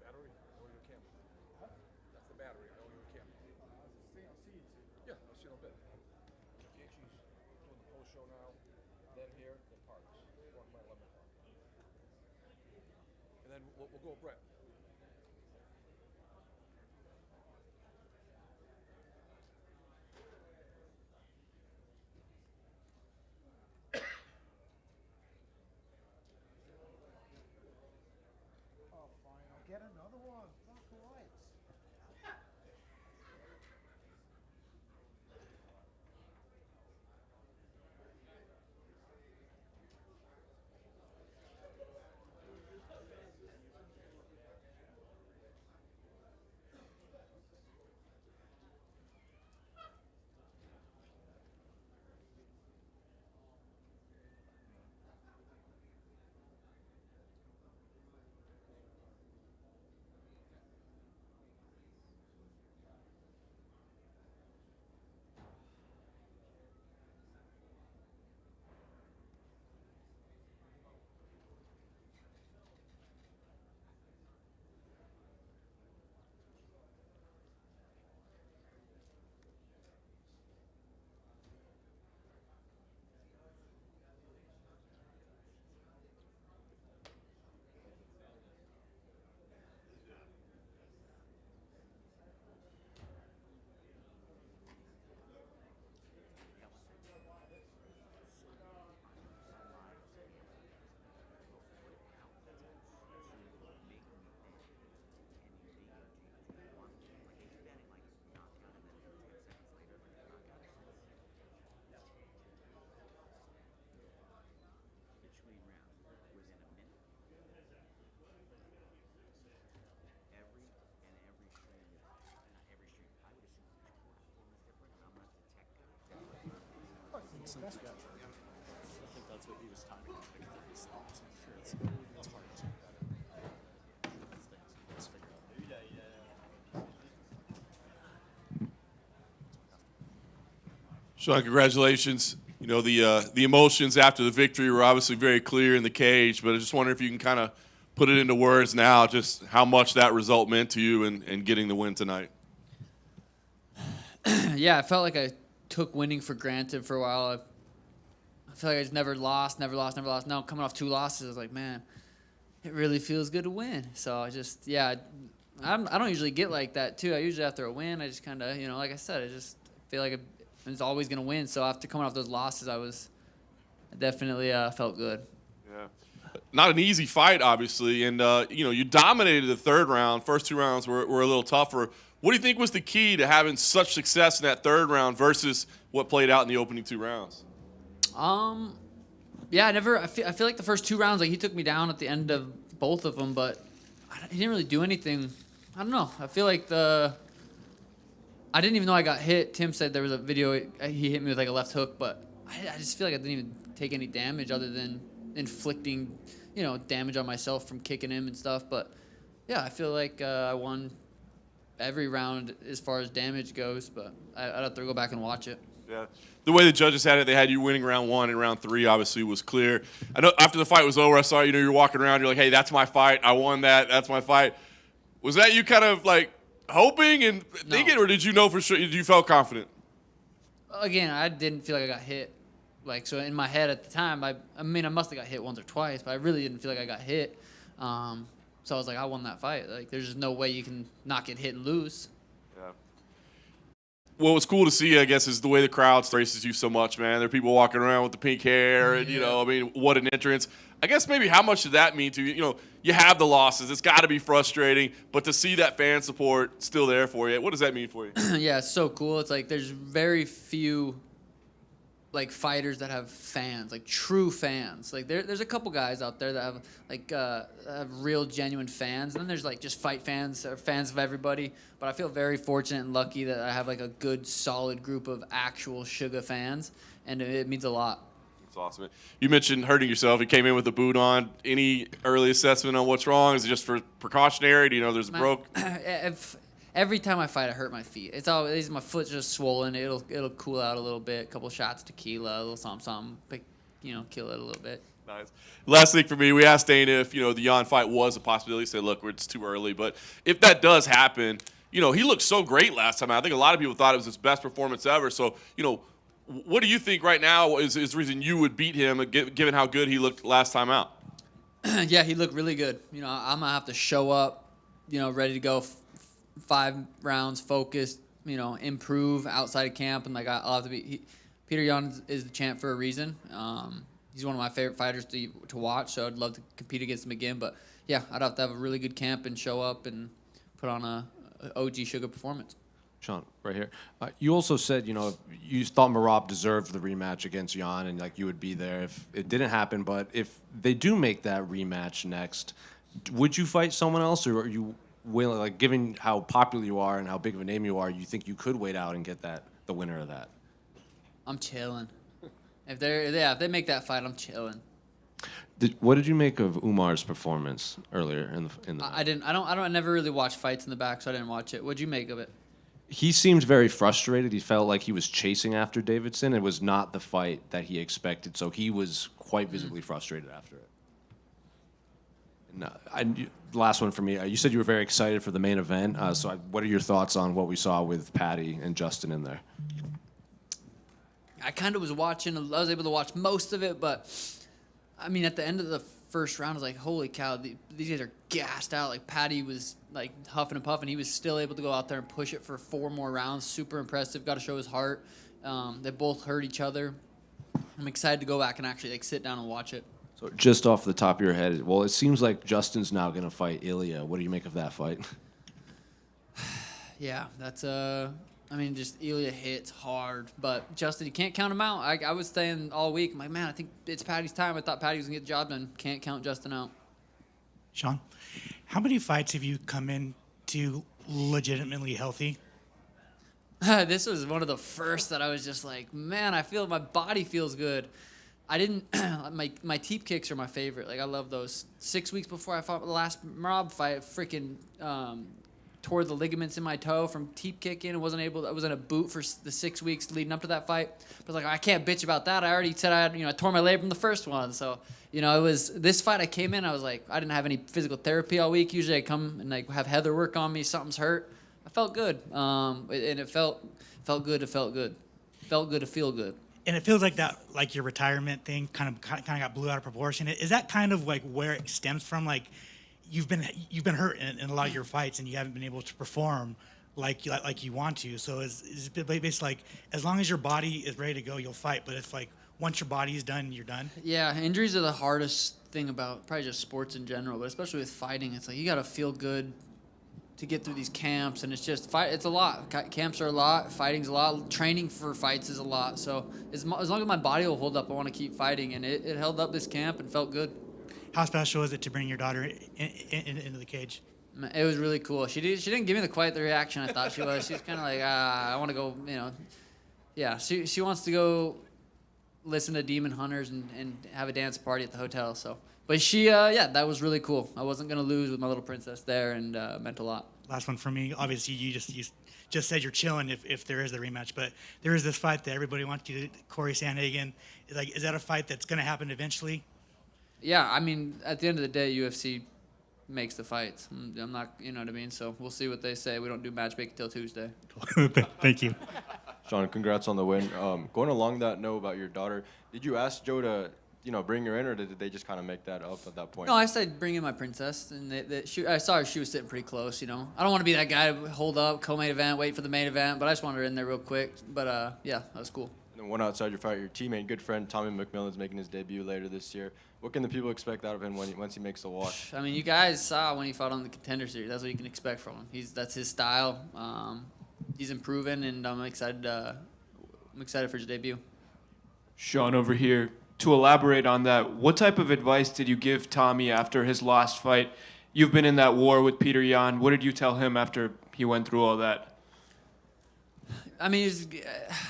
Battery or your camera? Huh? That's the battery or your camera. I'll see you two. Yeah, I'll see you in a bit. Gaethje's doing the post show now, then here, then Parks. Walk my 11 o'clock. And then we'll go with Brett. Oh, fine. I'll get another one. Fuck right. I think that's what he was timing. His thoughts. I'm sure it's hard to do that. These things you just figure out. Sean, congratulations. You know, the emotions after the victory were obviously very clear in the cage, but I just wonder if you can kind of put it into words now, just how much that result meant to you and getting the win tonight. Yeah, I felt like I took winning for granted for a while. I feel like I just never lost. Now coming off 2 losses, I was like, man, it really feels good to win. So I just, yeah, I don't usually get like that too. I usually after a win, I just kind of, like I said, I just feel like it's always going to win. So after coming off those losses, I definitely felt good. Yeah. Not an easy fight, obviously. And, you dominated the third round. First 2 rounds were a little tougher. What do you think was the key to having such success in that third round versus what played out in the opening 2 rounds? Yeah, I feel like the first 2 rounds, like he took me down at the end of both of them, but he didn't really do anything. I don't know. I feel like the I didn't even know I got hit. Tim said there was a video, he hit me with like a left hook, but I just feel like I didn't even take any damage other than inflicting, damage on myself from kicking him and stuff. But yeah, I feel like I won every round as far as damage goes, but I'd have to go back and watch it. Yeah. The way the judges had it, they had you winning round 1 and round 3 obviously was clear. I know after the fight was over, I saw you're walking around, you're like, hey, that's my fight. I won that. That's my fight. Was that you kind of like hoping and thinking, or did you know for sure? Did you felt confident? Again, I didn't feel like I got hit. So in my head at the time, I must have got hit once or twice, but I really didn't feel like I got hit. So I was like, I won that fight. Like, there's just no way you can not get hit and lose. Yeah. Well, what's cool to see, I guess, is the way the crowd embraces you so much, man. There are people walking around with the pink hair, and what an entrance. I guess maybe how much did that mean to you? You have the losses. It's got to be frustrating, but to see that fan support still there for you, what does that mean for you? Yeah, it's so cool. It's like there's very few fighters that have fans, true fans. There's a couple guys out there that have have real genuine fans, and then there's just fight fans or fans of everybody. But I feel very fortunate and lucky that I have a good solid group of actual Sugar fans, and it means a lot. That's awesome. You mentioned hurting yourself. You came in with a boot on. Any early assessment on what's wrong? Is it just for precautionary? Do you know there's a broke? Every time I fight, I hurt my feet. It's always my foot's just swollen. It'll cool out a little bit. A couple shots of tequila, a little something, kill it a little bit. Nice. Last thing for me, we asked Dana if the Jan fight was a possibility. He said, look, it's too early, but if that does happen, he looked so great last time. I think a lot of people thought it was his best performance ever. So what do you think right now is the reason you would beat him, given how good he looked last time out? Yeah, he looked really good. I'm going to have to show up, ready to go 5 rounds, focused, improve outside of camp. And, I'll have to be – Peter Yan is the champ for a reason. He's one of my favorite fighters to watch, so I'd love to compete against him again. But, yeah, I'd have to have a really good camp and show up and put on a OG Sugar performance. Sean, right here. You also said, you thought Merab deserved the rematch against Jan, and you would be there if it didn't happen. But if they do make that rematch next, would you fight someone else, or are you willing, given how popular you are and how big of a name you are, you think you could wait out and get the winner of that? I'm chilling. If they make that fight, I'm chilling. What did you make of Umar's performance earlier in the? I never really watched fights in the back, so I didn't watch it. What'd you make of it? He seemed very frustrated. He felt like he was chasing after Davidson. It was not the fight that he expected, so he was quite visibly frustrated after it. Last one for me. You said you were very excited for the main event. What are your thoughts on what we saw with Paddy and Justin in there? I kind of was watching. I was able to watch most of it, but at the end of the first round, I was like, holy cow, these guys are gassed out. Paddy was huffing and puffing. He was still able to go out there and push it for 4 more rounds. Super impressive. Got to show his heart. They both hurt each other. I'm excited to go back and actually sit down and watch it. So just off the top of your head, well, it seems like Justin's now going to fight Ilya. What do you make of that fight? Yeah, that's just Ilya hits hard, but Justin, you can't count him out. I was saying all week, I'm like, man, I think it's Paddy's time. I thought Paddy was going to get the job done. Can't count Justin out. Sean, how many fights have you come in to legitimately healthy? This was one of the first that I was just like, man, I feel my body feels good. I didn't, my teep kicks are my favorite. I love those. 6 weeks before I fought the last Merab fight, I freaking tore the ligaments in my toe from teep kicking. I was in a boot for the 6 weeks leading up to that fight. But I can't bitch about that. I already said I tore my labrum the first one. So, it was this fight I came in, I was like, I didn't have any physical therapy all week. Usually I come and have Heather work on me. Something's hurt. I felt good. And it felt good. It felt good. Felt good to feel good. And it feels like that, your retirement thing kind of got blew out of proportion. Is that kind of where it stems from? You've been hurt in a lot of your fights and you haven't been able to perform like you want to. So it's basically as long as your body is ready to go, you'll fight. But if once your body is done, you're done. Yeah, injuries are the hardest thing about probably just sports in general, but especially with fighting, it's you got to feel good to get through these camps, and it's just it's a lot. Camps are a lot, fighting's a lot, training for fights is a lot. So as long as my body will hold up, I want to keep fighting, and it held up this camp and felt good. How special is it to bring your daughter into the cage? It was really cool. She didn't give me quite the reaction I thought she was. She was kind of like, I want to go, Yeah, she wants to go listen to Demon Hunters and have a dance party at the hotel. So, but that was really cool. I wasn't gonna lose with my little princess there, and meant a lot. Last one for me. Obviously, you just said you're chilling if there is the rematch, but there is this fight that everybody wants you to, Corey Sandhagen. Is that a fight that's gonna happen eventually? Yeah, I mean, at the end of the day, UFC makes the fights. I'm not, you know what I mean? So we'll see what they say. We don't do matchmaking till Tuesday. Thank you. Sean, congrats on the win. Going along that note about your daughter, did you ask Joe to, bring her in, or did they just kind of make that up at that point? No, I said bring in my princess, and I saw her. She was sitting pretty close. I don't want to be that guy to hold up, co-main event, wait for the main event, but I just wanted her in there real quick. But yeah, that was cool. And then one outside your fight, your teammate, good friend Tommy McMillan's making his debut later this year. What can the people expect out of him once he makes the walk? I mean, you guys saw when he fought on the Contender Series. That's what you can expect from him. That's his style. He's improving, and I'm excited for his debut. Sean over here. To elaborate on that, what type of advice did you give Tommy after his last fight? You've been in that war with Peter Yan. What did you tell him after he went through all that? I mean, I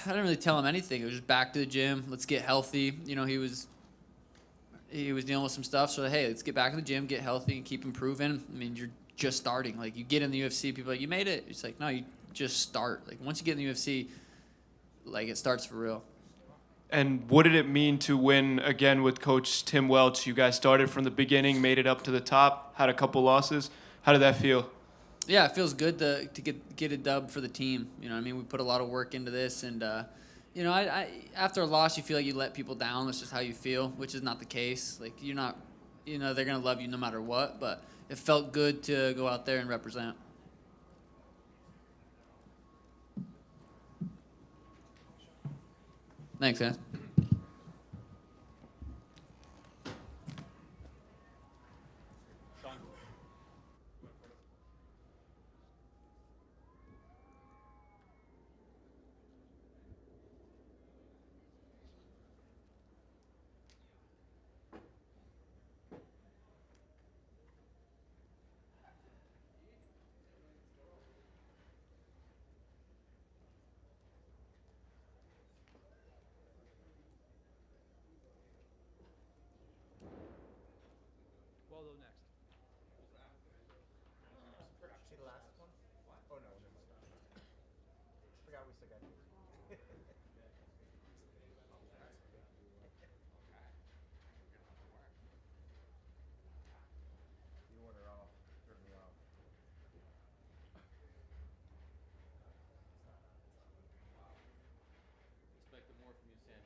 didn't really tell him anything. It was just back to the gym. Let's get healthy. He was dealing with some stuff. So, hey, let's get back in the gym, get healthy, and keep improving. I mean, you're just starting. Like, you get in the UFC, people are like, you made it. It's like, no, you just start. Like, once you get in the UFC, like, it starts for real. And what did it mean to win again with Coach Tim Welch? You guys started from the beginning, made it up to the top, had a couple losses. How did that feel? Yeah, it feels good to get a dub for the team. We put a lot of work into this, and I after a loss, you feel like you let people down. That's just how you feel, which is not the case. Like, you're not, they're gonna love you no matter what. But it felt good to go out there and represent. Thanks, guys. Waldo next. See the last one? Oh no, never mind. Forgot we still got you. You order off, turn me off. Expected more from you, Sam.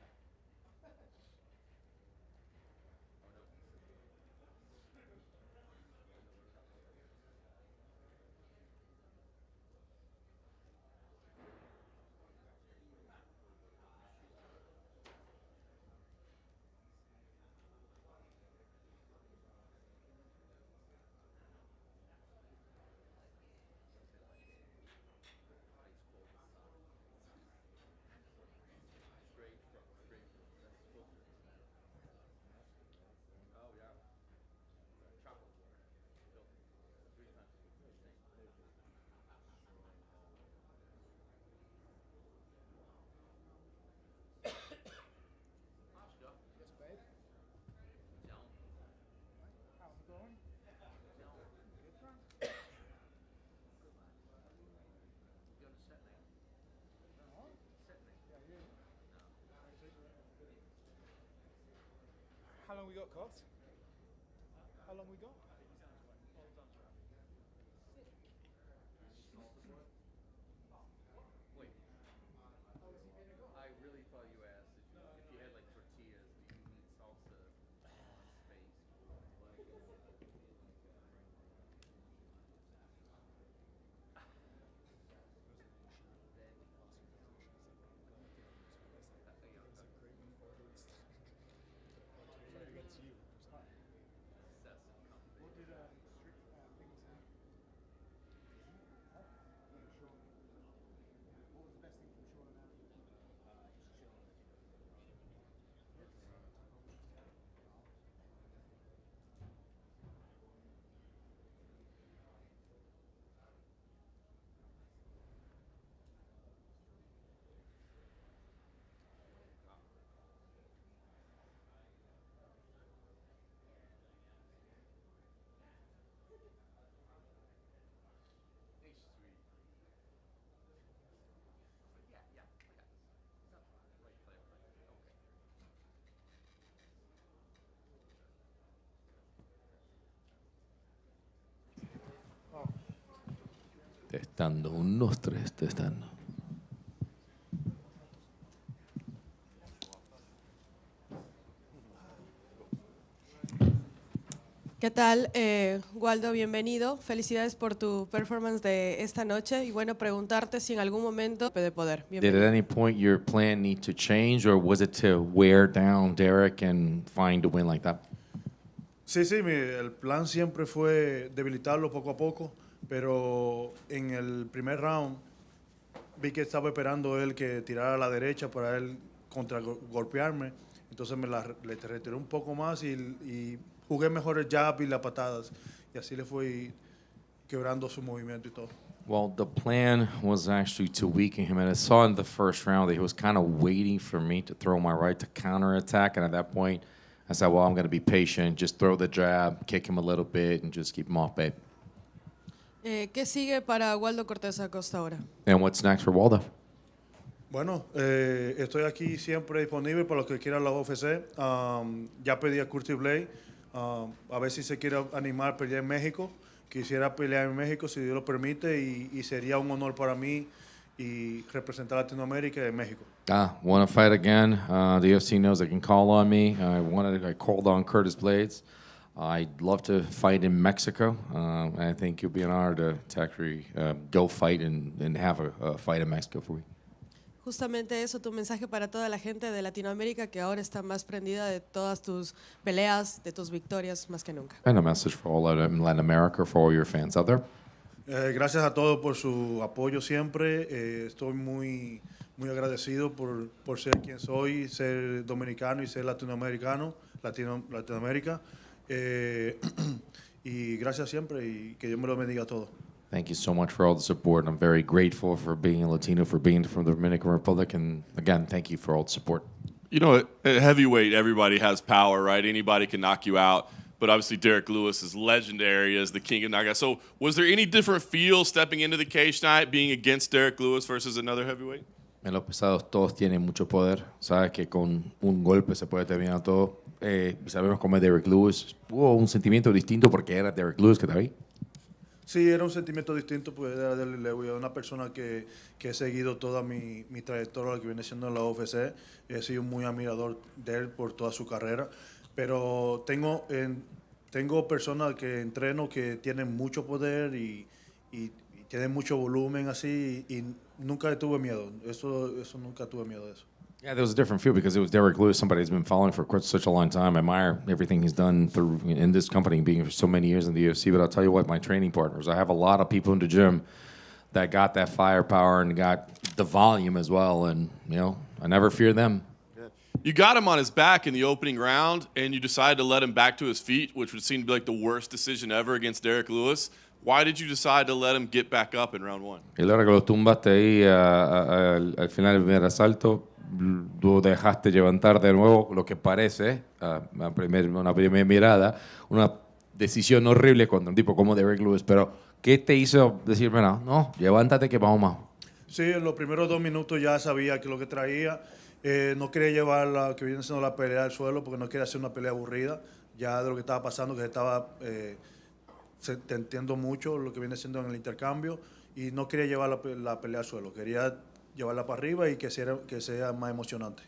Yes, babe. How's it going? Good, John? Yeah, you. How long we got, Cos? How long we got? Wait. I really thought you asked if you had like tortillas, do you need salsa on space? Fight against you. Excessive competition. Testando, 1, 2, 3, testando. ¿Qué tal, Waldo? Bienvenido. Felicidades por tu performance de esta noche. Y bueno, preguntarte si en algún momento de poder. Did Bienvenido. at any point your plan need to change, or was it to wear down Derek and find a win like that? Sí, el plan siempre fue debilitarlo poco a poco, pero en el primer round vi que estaba esperando él que tirara a la derecha para él golpearme, entonces le retiré un poco más y jugué mejor el jab y las patadas, y así le fui quebrando su movimiento y todo. Well, the plan was actually to weaken him, and I saw in the first round that he was kind of waiting for me to throw my right to counterattack, and at that point, I said, well, I'm going to be patient, just throw the jab, kick him a little bit, and just keep him off, babe. ¿Qué sigue para Waldo Cortés Acosta ahora? And what's next for Waldo? Bueno, estoy aquí siempre disponible para los que quieran la UFC. Ya pedí a Curtis Blade, a ver si se quiere animar a pelear en México. Quisiera pelear en México si Dios lo permite y sería un honor para mí y representar a Latinoamérica en México. Want to fight again. The UFC knows they can call on me. I called on Curtis Blades. I'd love to fight in Mexico. I think it would be an honor to actually go fight and have a fight in Mexico for me. Justamente eso, tu mensaje para toda la gente de Latinoamérica que ahora está más prendida de todas tus peleas, de tus victorias, más que nunca. And a message for all Latin America, for all your fans out there. Gracias a todos por su apoyo siempre. Estoy muy agradecido por ser quien soy, ser dominicano y ser latinoamericano, Latinoamérica. Y gracias siempre y que Dios me lo bendiga a todos. Thank you so much for all the support. I'm very grateful for being a Latino, for being from the Dominican Republic, and again, thank you for all the support. You know, at heavyweight, everybody has power, right? Anybody can knock you out. But obviously, Derek Lewis is legendary as the king of knockouts. So, was there any different feel stepping into the cage tonight, being against Derek Lewis versus another heavyweight? En los pesados todos tienen mucho poder. Sabes que con un golpe se puede terminar todo. Sabemos cómo es Derek Lewis. Hubo un sentimiento distinto porque era Derek Lewis que te vi. Sí, era un sentimiento distinto, pues era Derek Lewis, una persona que he seguido toda mi trayectoria, que viene siendo en la UFC. He sido muy admirador de él por toda su carrera. Pero tengo personas que entreno que tienen mucho poder y tienen mucho volumen así y nunca tuve miedo. Eso nunca tuve miedo de eso. Yeah, there was a different feel because it was Derek Lewis, somebody who's been following for such a long time. I admire everything he's done through in this company, being for so many years in the UFC. But I'll tell you what, my training partners, I have a lot of people in the gym that got that firepower and got the volume as well. And, you know, I never fear them. You got him on his back in the opening round, and you decided to let him back to his feet, which would seem to be like the worst decision ever against Derek Lewis. Why did you decide to let him get back up in round one? Y luego que lo tumbaste ahí al final del primer asalto, lo dejaste levantar de nuevo, lo que parece, una primera mirada, una decisión horrible contra un tipo como Derek Lewis. Pero, ¿qué te hizo decir, bueno, no, levántate que vamos más? Sí, en los primeros 2 minutos ya sabía que lo que traía. No quería llevar la que viene siendo la pelea al suelo porque no quería hacer una pelea aburrida. Ya de lo que estaba pasando, que te entiendo mucho lo que viene siendo en el intercambio y no quería llevar la pelea al suelo. Quería llevarla para arriba y que sea más emocionante.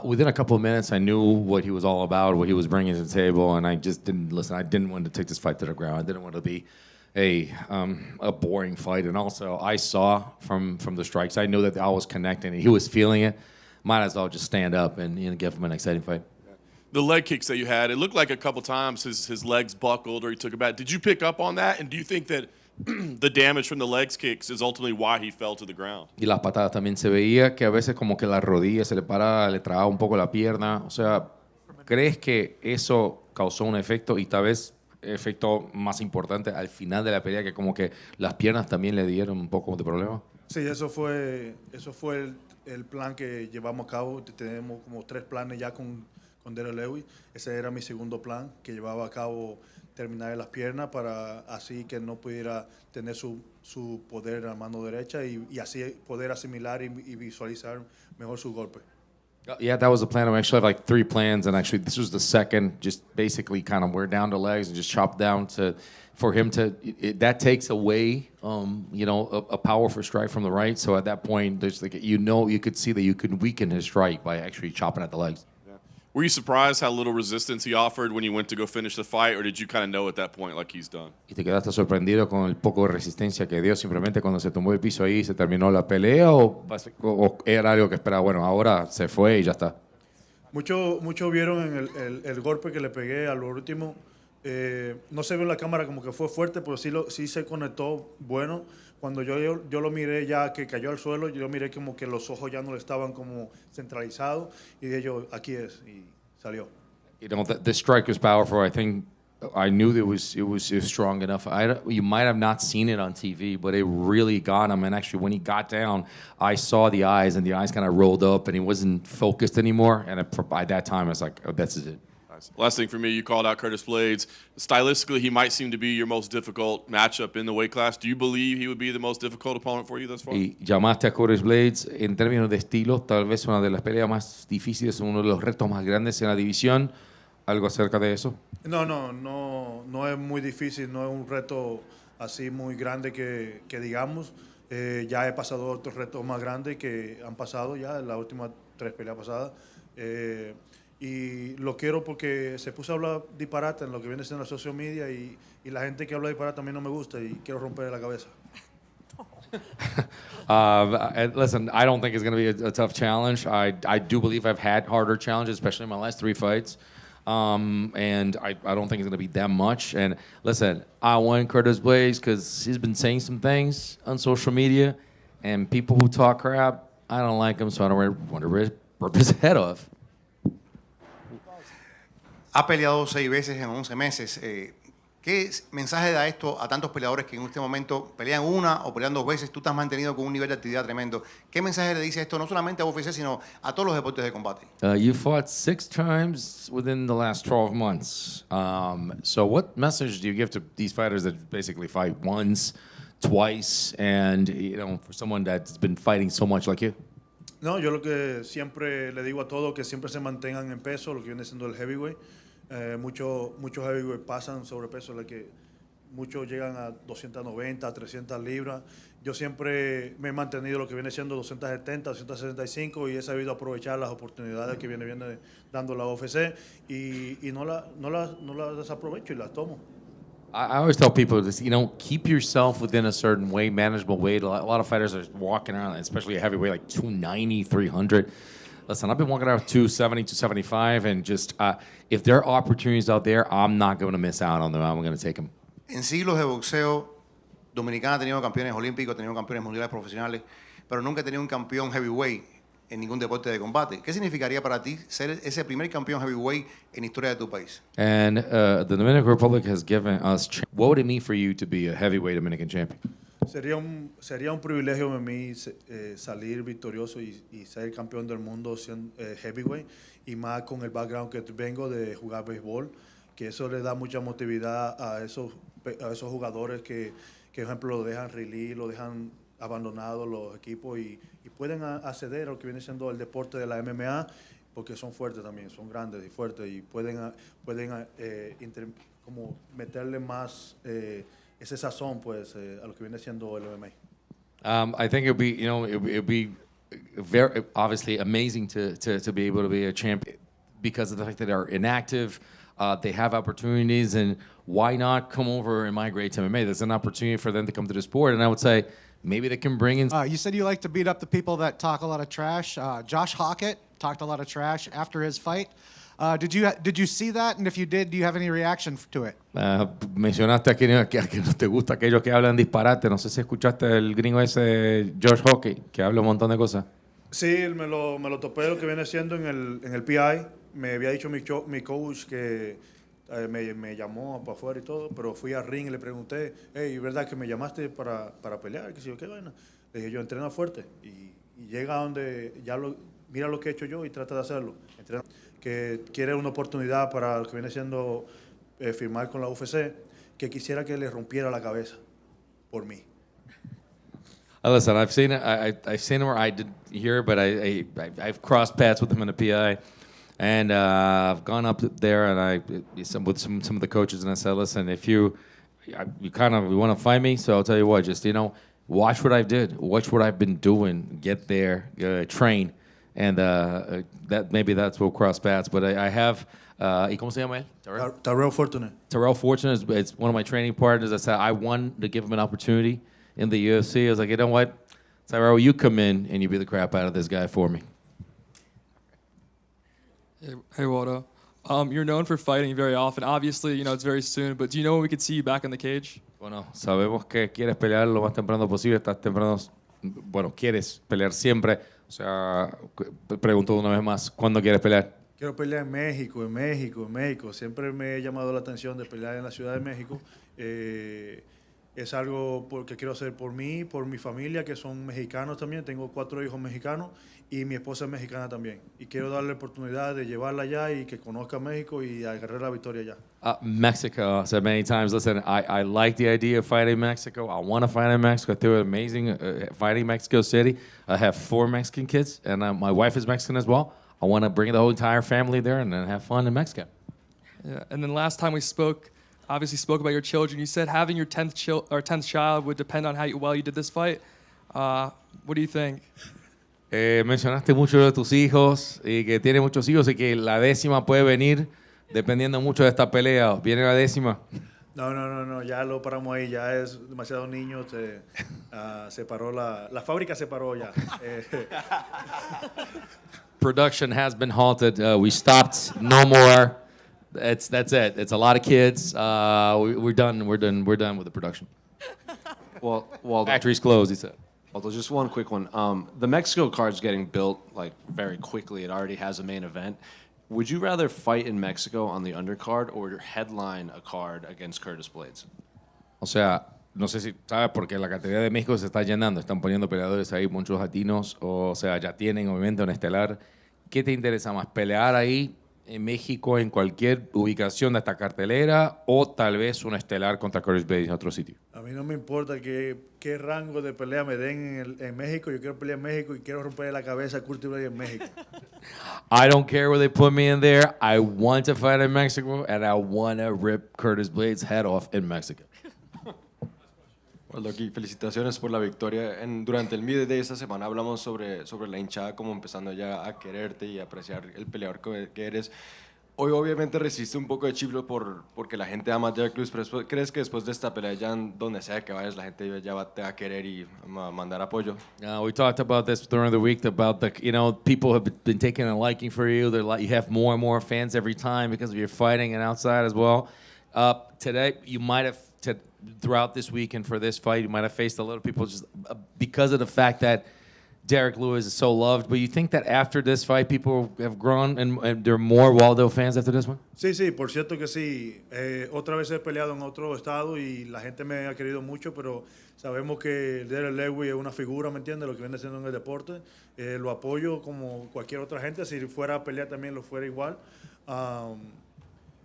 Within a couple of minutes, I knew what he was all about, what he was bringing to the table, and I just didn't listen. I didn't want to take this fight to the ground. I didn't want to be a boring fight. And also, I saw from the strikes, I knew that I was connecting, and he was feeling it. Might as well just stand up and give him an exciting fight. The leg kicks that you had, it looked like a couple times his legs buckled or he took a bat. Did you pick up on that? And do you think that the damage from the legs kicks is ultimately why he fell to the ground? Y las patadas también se veía que a veces como que la rodilla se le paraba, le trababa un poco la pierna. O sea, ¿crees que eso causó un efecto y tal vez efecto más importante al final de la pelea que como que las piernas también le dieron un poco de problema? Sí, eso fue el plan que llevamos a cabo. Tenemos como 3 planes ya con Derek Lewis. Ese era mi segundo plan, que llevaba a cabo terminar en las piernas para así que no pudiera tener su poder en la mano derecha y así poder asimilar y visualizar mejor su golpe. Yeah, that was the plan. I actually have like 3 plans, and actually this was the second. Just basically, kind of we're down to legs and just chop down for him to. That takes away, a powerful strike from the right. So at that point, there's like you could see that you could weaken his strike by actually chopping at the legs. Were you surprised how little resistance he offered when you went to go finish the fight, or did you kind of know at that point like he's done? ¿Y te quedaste sorprendido con el poco de resistencia que dio simplemente cuando se tumbó el piso ahí y se terminó la pelea o era algo que esperaba? Bueno, ahora se fue y ya está. Muchos vieron en el golpe que le pegué a lo último. No se ve en la cámara como que fue fuerte, pero sí se conectó bueno. Cuando yo lo miré ya que cayó al suelo, yo miré como que los ojos ya no estaban como centralizados y dije yo, aquí es, y salió. The strike was powerful. I think I knew that it was strong enough. You might have not seen it on TV, but it really got him. And actually, when he got down, I saw the eyes, and the eyes kind of rolled up, and he wasn't focused anymore. And by that time, I was like, oh, this is it. Last thing for me, you called out Curtis Blades. Stylistically, he might seem to be your most difficult matchup in the weight class. Do you believe he would be the most difficult opponent for you thus far? Y llamaste a Curtis Blades en términos de estilo, tal vez una de las peleas más difíciles, uno de los retos más grandes en la división. ¿Algo acerca de eso? No es muy difícil, no es un reto así muy grande que digamos. Ya he pasado otros retos más grandes que han pasado ya en las últimas 3 peleas pasadas. Y lo quiero porque se puso a hablar disparate en lo que viene siendo la social media y la gente que habla disparate a mí no me gusta y quiero romperle la cabeza. Listen, I don't think it's going to be a tough challenge. I do believe I've had harder challenges, especially in my last 3 fights. And I don't think it's going to be that much. And listen, I want Curtis Blades because he's been saying some things on social media, and people who talk crap, I don't like him, so I don't want to rip his head off. Ha peleado 6 veces en 11 meses. ¿Qué mensaje da esto a tantos peleadores que en este momento pelean 1 o pelean 2 veces? Tú te has mantenido con un nivel de actividad tremendo. ¿Qué mensaje le dice esto no solamente a UFC, sino a todos los deportes de combate? You fought 6 times within the last 12 months. So what message do you give to these fighters that basically fight once, twice, and for someone that's been fighting so much like you? No, yo lo que siempre le digo a todos que siempre se mantengan en peso, lo que viene siendo el heavyweight. Muchos heavyweight pasan sobrepeso, que muchos llegan a 290, 300 libras. Yo siempre me he mantenido lo que viene siendo 270, 265 y he sabido aprovechar las oportunidades que viene dando la UFC y no las desaprovecho y las tomo. I always tell people this, keep yourself within a certain weight, manageable weight. A lot of fighters are walking around, especially a heavyweight like 290, 300. Listen, I've been walking around 270, 275, and just if there are opportunities out there, I'm not going to miss out on them. I'm going to take them. En siglos de boxeo, Dominicana ha tenido campeones olímpicos, ha tenido campeones mundiales profesionales, pero nunca ha tenido un campeón heavyweight en ningún deporte de combate. ¿Qué significaría para ti ser ese primer campeón heavyweight en la historia de tu país? And the Dominican Republic has given us. What would it mean for you to be a heavyweight Dominican champion? Sería un privilegio para mí salir victorioso y ser campeón del mundo siendo heavyweight y más con el background que vengo de jugar béisbol, que eso le da mucha motividad a esos jugadores que por ejemplo lo dejan release, lo dejan abandonado los equipos y pueden acceder a lo que viene siendo el deporte de la MMA porque son fuertes también, son grandes y fuertes y pueden como meterle más ese sazón pues a lo que viene siendo el MMA. I think it'd be very obviously amazing to be able to be a champion because of the fact that they're inactive, they have opportunities, and why not come over and migrate to MMA? There's an opportunity for them to come to the sport, and I would say maybe they can bring in. You said you like to beat up the people that talk a lot of trash. Josh Hockett talked a lot of trash after his fight. Did you see that? And if you did, do you have any reaction to it? Mencionaste que no te gusta aquellos que hablan disparate. No sé si escuchaste el gringo ese Josh Hockett que habla un montón de cosas. Sí, me lo topé lo que viene siendo en el PI. Me había dicho mi coach que me llamó para afuera y todo, pero fui al ring y le pregunté, hey, ¿verdad que me llamaste para pelear? ¿Qué sé yo, qué vaina? Le dije, yo entreno fuerte y llega a donde mira lo que he hecho yo y trata de hacerlo. Que quiere una oportunidad para lo que viene siendo firmar con la UFC, que quisiera que le rompiera la cabeza por mí. Listen, I've seen it. I've seen him where I did here, but I've crossed paths with him in a PI, and I've gone up there and with some of the coaches, and I said, listen, if you want to fight me, so I'll tell you what, just watch what I did, watch what I've been doing, get there, train, and that's we'll cross paths. But I have. ¿Y cómo se llama él? Tyrell Fortune. Tyrell Fortune is one of my training partners. I said I wanted to give him an opportunity in the UFC. I was like, you know what, Tyrell, you come in and you beat the crap out of this guy for me. Hey Waldo. You're known for fighting very often. Obviously, it's very soon, but do you know when we could see you back in the cage? Bueno, sabemos que quieres pelear lo más temprano posible. Estás temprano, bueno, quieres pelear siempre. O sea, pregunto una vez más, ¿cuándo quieres pelear? Quiero pelear en México. Siempre me he llamado la atención de pelear en la Ciudad de México. Es algo que quiero hacer por mí, por mi familia, que son mexicanos también. Tengo 4 hijos mexicanos y mi esposa es mexicana también. Y quiero darle la oportunidad de llevarla allá y que conozca México y agarrar la victoria allá. Mexico, I said many times, listen, I like the idea of fighting Mexico. I want to fight in Mexico. I think it's amazing fighting Mexico City. I have 4 Mexican kids, and my wife is Mexican as well. I want to bring the whole entire family there and then have fun in Mexico. Yeah, and then last time we spoke about your children. You said having your 10th child would depend on how well you did this fight. What do you think? Mencionaste mucho de tus hijos y que tienes muchos hijos y que la 10ª puede venir dependiendo mucho de esta pelea. ¿Viene la 10ª? No, ya lo paramos ahí, ya es demasiado niño, se paró la fábrica se paró ya. Production has been halted. We stopped. No more. That's it. It's a lot of kids. We're done with the production. Well, factory's closed, he said. Although just one quick one. The Mexico card's getting built very quickly. It already has a main event. Would you rather fight in Mexico on the undercard or headline a card against Curtis Blades? O sea, no sé si sabes porque la categoría de México se está llenando. Están poniendo peleadores ahí, muchos latinos. O sea, ya tienen obviamente un estelar. ¿Qué te interesa más? ¿Pelear ahí en México en cualquier ubicación de esta cartelera o tal vez un estelar contra Curtis Blades en otro sitio? A mí no me importa qué rango de pelea me den en México. Yo quiero pelear en México y quiero romper la cabeza a Curtis Blades en México. I don't care where they put me in there. I want to fight in Mexico and I want to rip Curtis Blades' head off in Mexico. Bueno, aquí felicitaciones por la victoria. Durante el Media Day esta semana hablamos sobre la hinchada como empezando ya a quererte y apreciar el peleador que eres. Hoy obviamente resiste un poco de chiflo porque la gente ama a Derek Lewis, pero ¿crees que después de esta pelea ya donde sea que vayas la gente ya te va a querer y mandar apoyo? We talked about this during the week about people have been taking a liking for you. You have more and more fans every time because of your fighting and outside as well. Today you might have throughout this week and for this fight, you might have faced a lot of people just because of the fact that Derek Lewis is so loved. But you think that after this fight, people have grown and there are more Waldo fans after this one? Sí, por cierto que sí. Otra vez he peleado en otro estado y la gente me ha querido mucho, pero sabemos que Derek Lewis es una figura, ¿me entiendes? Lo que viene siendo en el deporte. Lo apoyo como cualquier otra gente. Si fuera a pelear también lo fuera igual.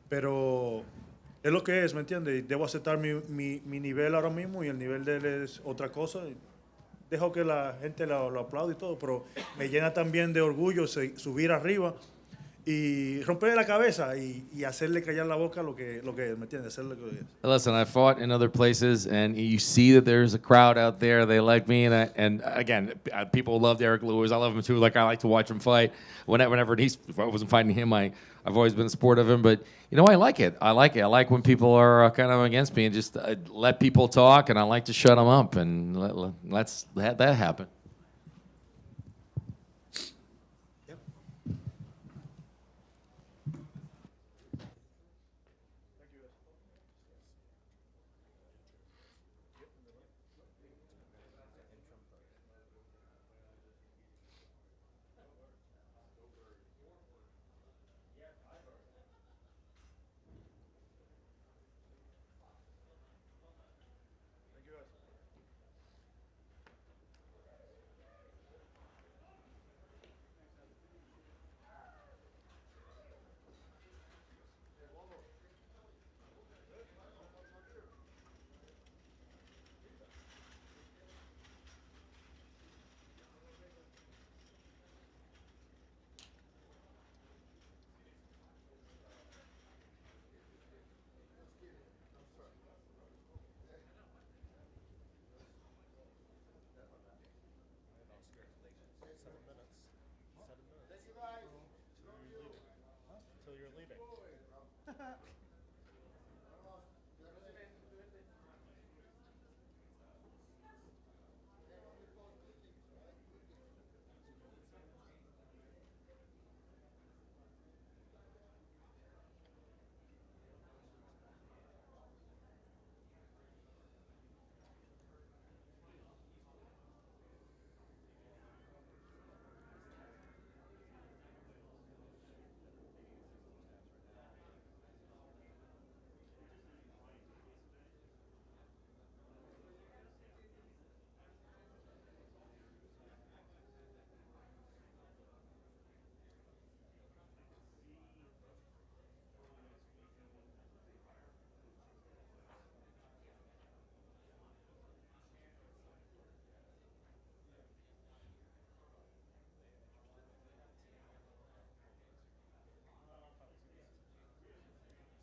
Pero es lo que es, ¿me entiendes? Debo aceptar mi nivel ahora mismo y el nivel de él es otra cosa. Dejo que la gente lo aplaude y todo, pero me llena también de orgullo subir arriba y romperle la cabeza y hacerle callar la boca lo que es, ¿me entiendes? Hacerle lo que es. Listen, I fought in other places, and you see that there's a crowd out there. They like me, and again, people love Derek Lewis. I love him too. Like I like to watch him fight. Whenever if I wasn't fighting him, I've always been a sport of him. But I like it. I like when people are kind of against me and just let people talk, and I like to shut them up and let's let that happen.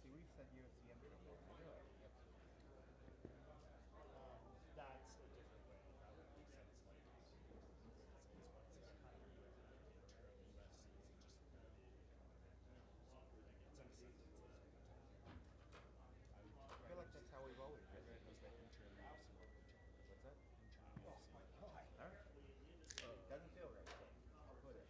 See, we've said UFC intro. That's a different way. That would make sense. Like, it's kind of weird. Intro UFC is just it's in a sentence. I feel like that's how we've always read it. Was the intro UFC. What's that? Intro UFC. Oh my god. All right. Doesn't feel right. I'll put it.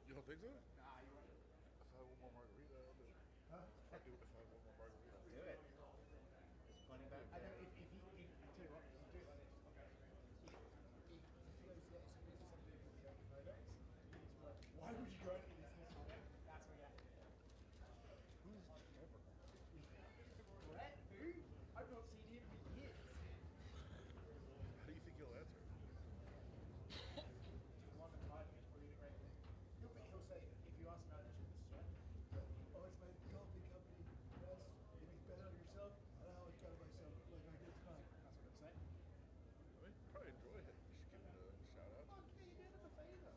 You don't think so? Nah, you weren't. If I had one more margarita, I'll do it. Huh? If I had one more margarita, I'll Do it. There's plenty back. I know if I tell you what, you do it like this. Okay. Why would you go into this photo? That's what happened. Who's Trevor? What? Who? I've not seen him for years. How do you think he'll answer? One of the five minutes probably the great thing. He'll say, if you ask about this, oh, it's my company. Yes. If you bet on yourself, I don't know how I got myself. Like I did tonight. That's what he'll say. I mean, probably enjoy it. You should give him a shout out. Fuck yeah, you did him a favor.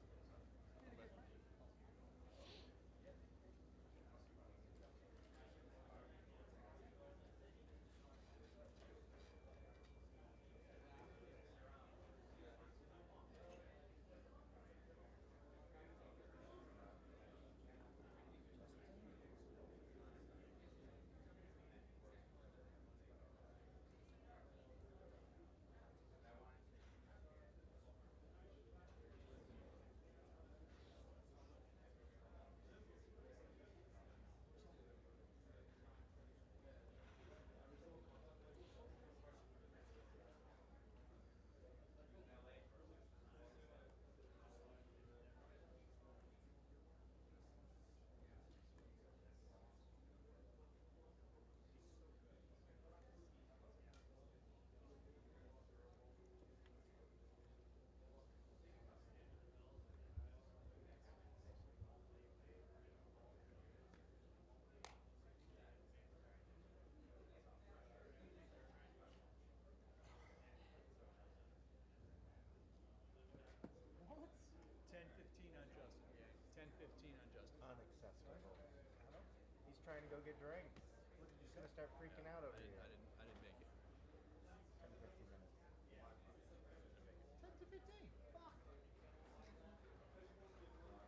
What? 10-15 on Justin. 10-15 on Justin. Unacceptable. He's trying to go get drinks. He's gonna start freaking out over here. I didn't make it. 10 to 15 minutes. 10 to 15. Fuck. This is my favorite TV series.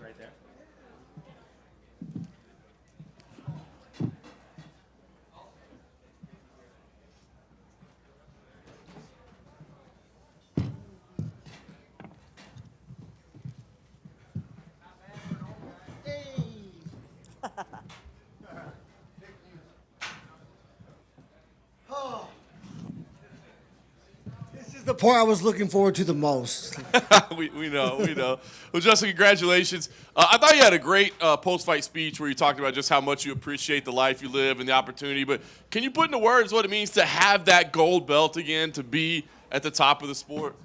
Right there. This is the part I was looking forward to the most. we know. Well, Justin, congratulations. I thought you had a great post-fight speech where you talked about just how much you appreciate the life you live and the opportunity. But can you put into words what it means to have that gold belt again, to be at the top of the sport?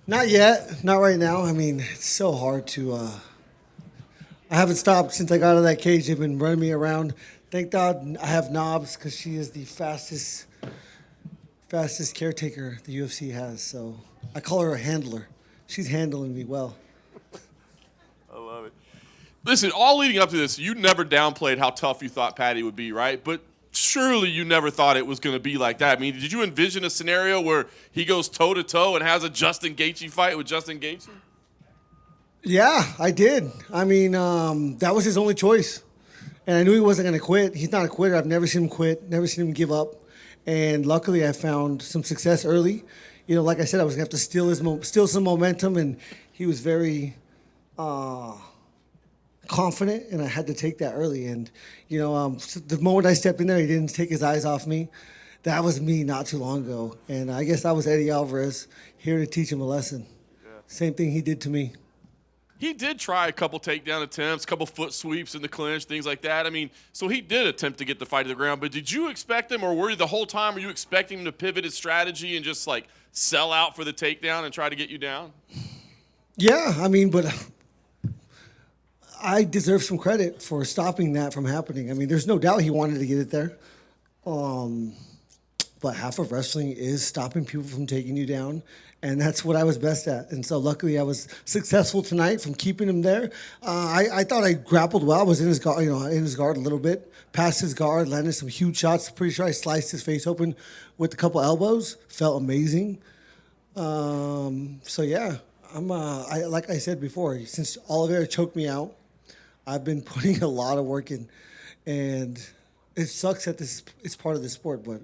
Not yet. Not right now. I mean, it's so hard to. I haven't stopped since I got out of that cage. They've been running me around. Thank God I have Knobs because she is the fastest fastest caretaker the UFC has. So I call her a handler. She's handling me well. I love it. Listen, all leading up to this, you never downplayed how tough you thought Paddy would be, right? But surely you never thought it was going to be like that. I mean, did you envision a scenario where he goes toe-to-toe and has a Justin Gaethje fight with Justin Gaethje? Yeah, I did. I mean, that was his only choice. And I knew he wasn't going to quit. He's not a quitter. I've never seen him quit, never seen him give up. And luckily, I found some success early. You know, like I said, I was going to have to steal some momentum, and he was very confident, and I had to take that early. And, you know, the moment I stepped in there, he didn't take his eyes off me. That was me not too long ago. And I guess I was Eddie Alvarez, here to teach him a lesson. Yeah. Same thing he did to me. He did try a couple takedown attempts, a couple foot sweeps in the clinch, things like that. I mean, so he did attempt to get the fight to the ground, but did you expect him, or were you the whole time, were you expecting him to pivot his strategy and just like sell out for the takedown and try to get you down? Yeah, I mean, but I deserve some credit for stopping that from happening. I mean, there's no doubt he wanted to get it there. But half of wrestling is stopping people from taking you down, and that's what I was best at. And so luckily I was successful tonight from keeping him there. I thought I grappled well. I was in his guard, in his guard a little bit, past his guard, landed some huge shots. Pretty sure I sliced his face open with a couple elbows. Felt amazing. So yeah, like I said before, since Oliveira choked me out, I've been putting a lot of work in, and it sucks that it's part of the sport, but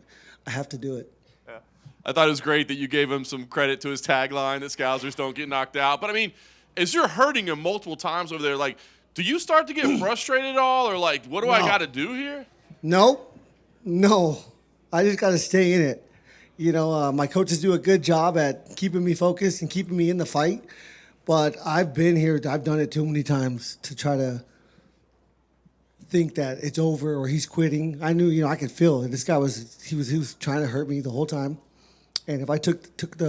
I have to do it. Yeah. I thought it was great that you gave him some credit to his tagline that Scousers don't get knocked out. But I mean, as you're hurting him multiple times over there, like, do you start to get frustrated at all, or like, what do I got to do here? No. I just got to stay in it. You know, my coaches do a good job at keeping me focused and keeping me in the fight. But I've been here. I've done it too many times to try to think that it's over or he's quitting. I knew, I could feel it. This guy was trying to hurt me the whole time. And if I took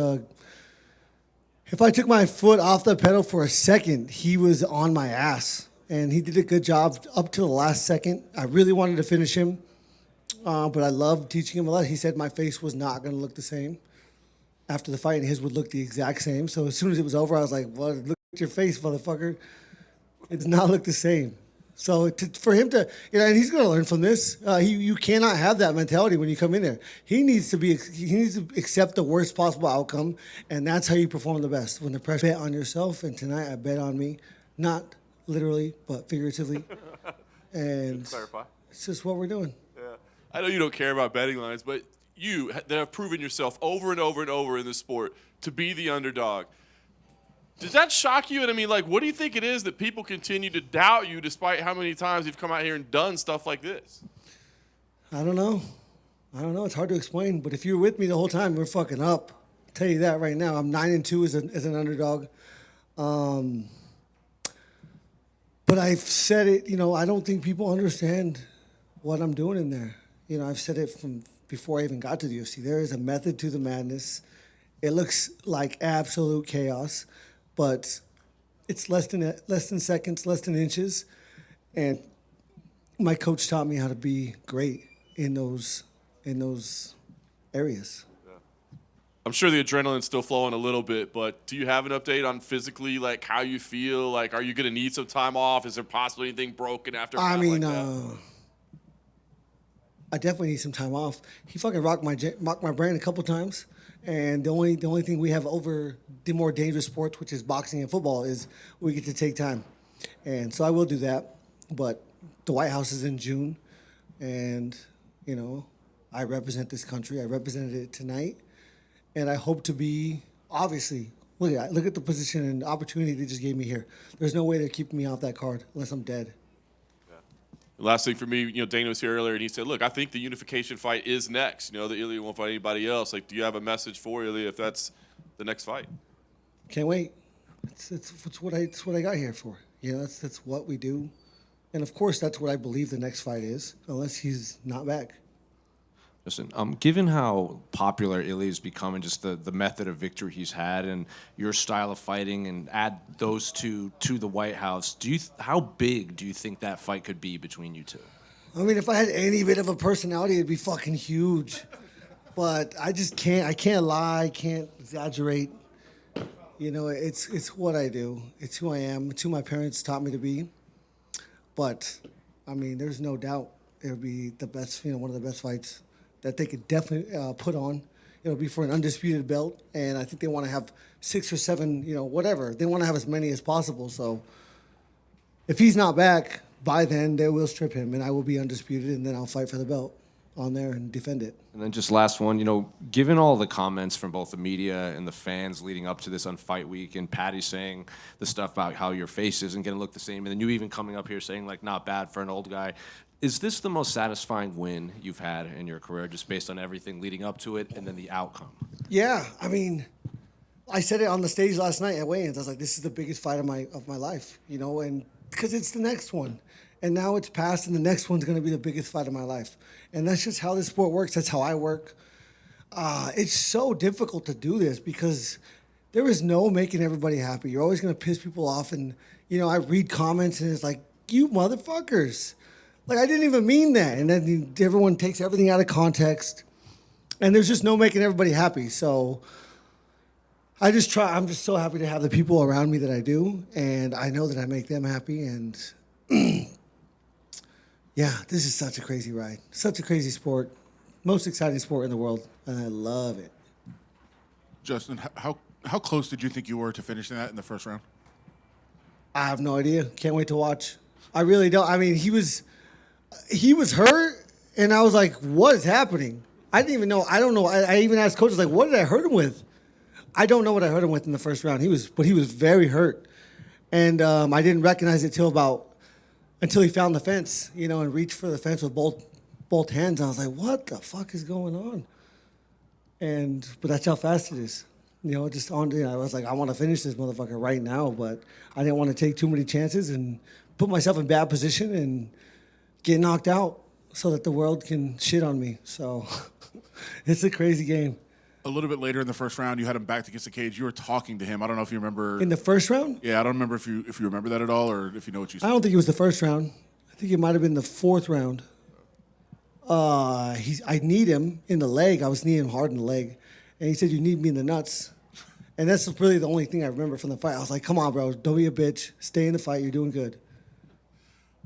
my foot off the pedal for a second, he was on my ass. And he did a good job up to the last second. I really wanted to finish him, but I loved teaching him a lot. He said my face was not going to look the same after the fight, and his would look the exact same. So as soon as it was over, I was like, well, look at your face, motherfucker. It does not look the same. So for him to, and he's going to learn from this. You cannot have that mentality when you come in there. He needs to accept the worst possible outcome, and that's how you perform the best. When the pressure bet on yourself, and tonight I bet on me, not literally but figuratively, and clarify. It's just what we're doing. Yeah, I know you don't care about betting lines, but you that have proven yourself over and over and over in this sport to be the underdog. Does that shock you? And I mean, like, what do you think it is that people continue to doubt you despite how many times you've come out here and done stuff like this? I don't know. It's hard to explain. But if you're with me the whole time, we're fucking up. I'll tell you that right now. I'm 9-2 as an underdog. But I've said it, I don't think people understand what I'm doing in there. I've said it from before I even got to the UFC. There is a method to the madness. It looks like absolute chaos, but it's less than seconds, less than inches. And my coach taught me how to be great in those areas. I'm sure the adrenaline's still flowing a little bit, but do you have an update on physically, like, how you feel? Like, are you going to need some time off? Is there possibly anything broken after? I mean, I definitely need some time off. He fucking rocked my brain a couple times, and the only thing we have over the more dangerous sports, which is boxing and football, is we get to take time, and so I will do that. But the White House is in June, and I represent this country. I represented it tonight. And I hope to be, obviously, look at the position and opportunity they just gave me here. There's no way they're keeping me off that card unless I'm dead. Yeah. The last thing for me, Dana was here earlier, and he said, look, I think the unification fight is next. That Ilya won't fight anybody else. Like, do you have a message for Ilya if that's the next fight? Can't wait. It's what I got here for. That's what we do. And, of course, that's what I believe the next fight is, unless he's not back. Listen, given how popular Ilya's become and just the method of victory he's had and your style of fighting, and add those two to the White House, how big do you think that fight could be between you two? I mean, if I had any bit of a personality, it'd be fucking huge. but I just can't. I can't lie. I can't exaggerate. You know, it's what I do. It's who I am. It's who my parents taught me to be. But I mean, there's no doubt it'll be the best. You know, one of the best fights that they could definitely put on. It'll be for an undisputed belt, and I think they want to have 6 or 7. You know, whatever. They want to have as many as possible. So if he's not back by then, they will strip him, and I will be undisputed, and then I'll fight for the belt on there and defend it. And then just last one, you know, given all the comments from both the media and the fans leading up to this on fight week, and Paddy saying the stuff about how your face isn't going to look the same, and then you even coming up here saying, like, not bad for an old guy, is this the most satisfying win you've had in your career, just based on everything leading up to it and then the outcome? Yeah, I mean, I said it on the stage last night at weigh-ins. I was like, this is the biggest fight of my life, you know, and because it's the next one. And now it's passed, and the next one's going to be the biggest fight of my life. And that's just how this sport works. That's how I work. It's so difficult to do this because there is no making everybody happy. You're always going to piss people off. And, you know, I read comments, and it's like, you motherfuckers. Like, I didn't even mean that. And then everyone takes everything out of context. And there's just no making everybody happy. So I'm just so happy to have the people around me that I do. And I know that I make them happy. And yeah, this is such a crazy ride. Such a crazy sport. Most exciting sport in the world, and I love it. Justin, how close did you think you were to finishing that in the first round? I have no idea. Can't wait to watch. I really don't. I mean, he was hurt, and I was like, what is happening? I didn't even know. I don't know. I even asked coaches, like, what did I hurt him with? I don't know what I hurt him with in the first round. He was very hurt. And I didn't recognize it until he found the fence, you know, and reached for the fence with both hands. I was like, what the fuck is going on? But that's how fast it is. You know, I was like, I want to finish this motherfucker right now, but I didn't want to take too many chances and put myself in bad position and get knocked out so that the world can shit on me. So it's a crazy game. A little bit later in the first round, you had him backed against the cage. You were talking to him. I don't know if you remember. In the first round? Yeah, I don't remember if you remember that at all, or if you know what you said. I don't think it was the first round. I think it might have been the 4th round. I need him in the leg. I was kneeing him hard in the leg. And he said, you need me in the nuts. And that's really the only thing I remember from the fight. I was like, come on, bro. Don't be a bitch. Stay in the fight. You're doing good.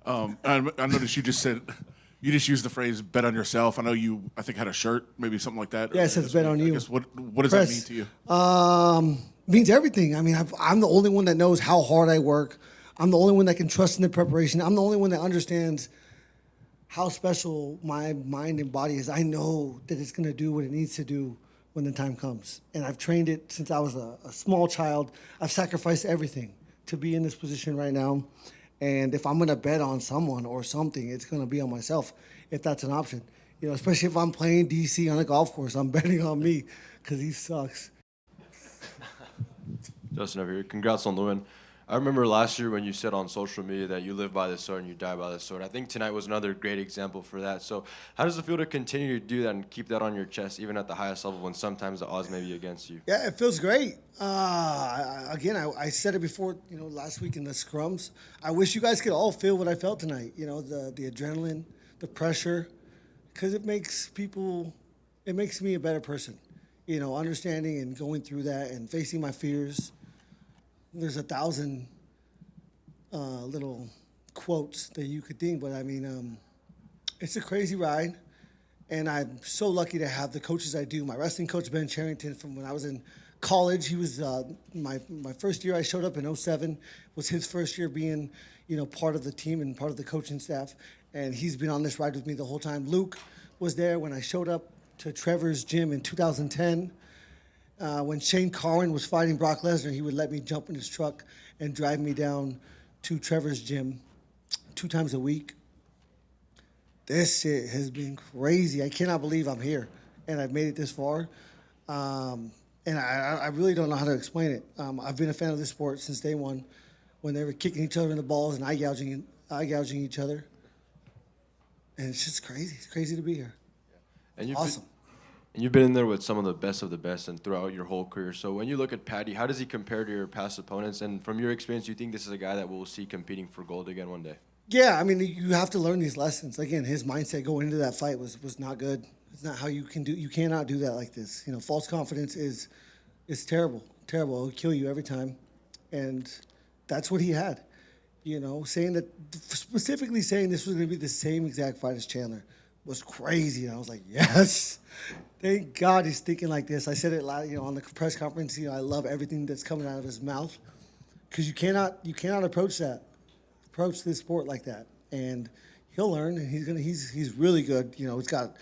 I noticed you just said, you just used the phrase bet on yourself. I know you, I think, had a shirt, maybe something like that. Yeah, it says bet on you. I guess, what does that mean to you? Means everything. I mean, I'm the only one that knows how hard I work. I'm the only one that can trust in the preparation. I'm the only one that understands how special my mind and body is. I know that it's going to do what it needs to do when the time comes. And I've trained it since I was a small child. I've sacrificed everything to be in this position right now. And if I'm going to bet on someone or something, it's going to be on myself, if that's an option. You know, especially if I'm playing DC on a golf course, I'm betting on me because he sucks. Justin over here. Congrats on the win. I remember last year when you said on social media that you live by the sword and you die by the sword. I think tonight was another great example for that. So how does it feel to continue to do that and keep that on your chest, even at the highest level when sometimes the odds may be against you? Yeah, it feels great. Again, I said it before, you know, last week in the scrums. I wish you guys could all feel what I felt tonight. You know, the adrenaline, the pressure, because it makes me a better person. You know, understanding and going through that and facing my fears. There's 1,000 little quotes that you could think, but I mean, it's a crazy ride, and I'm so lucky to have the coaches I do. My wrestling coach, Ben Charrington, from when I was in college, he was my first year I showed up in 2007, was his first year being, you know, part of the team and part of the coaching staff, and he's been on this ride with me the whole time. Luke was there when I showed up to Trevor's gym in 2010. When Shane Carwin was fighting Brock Lesnar, he would let me jump in his truck and drive me down to Trevor's gym 2 times a week. This shit has been crazy. I cannot believe I'm here and I've made it this far. And I really don't know how to explain it. I've been a fan of this sport since day one, when they were kicking each other in the balls and eye gouging each other. And it's just crazy. It's crazy to be here. And awesome. And you've been in there with some of the best and throughout your whole career. So when you look at Paddy, how does he compare to your past opponents? And from your experience, do you think this is a guy that we'll see competing for gold again one day? Yeah, I mean, you have to learn these lessons. Again, his mindset going into that fight was not good. It's not how you can do. You cannot do that like this. You know, false confidence is terrible. Terrible. It'll kill you every time, and that's what he had. You know, specifically saying this was going to be the same exact fight as Chandler was crazy. And I was like, yes, thank God he's thinking like this. I said it on the press conference. You know, I love everything that's coming out of his mouth because you cannot approach this sport like that. And he'll learn. And he's really good. You know, he's got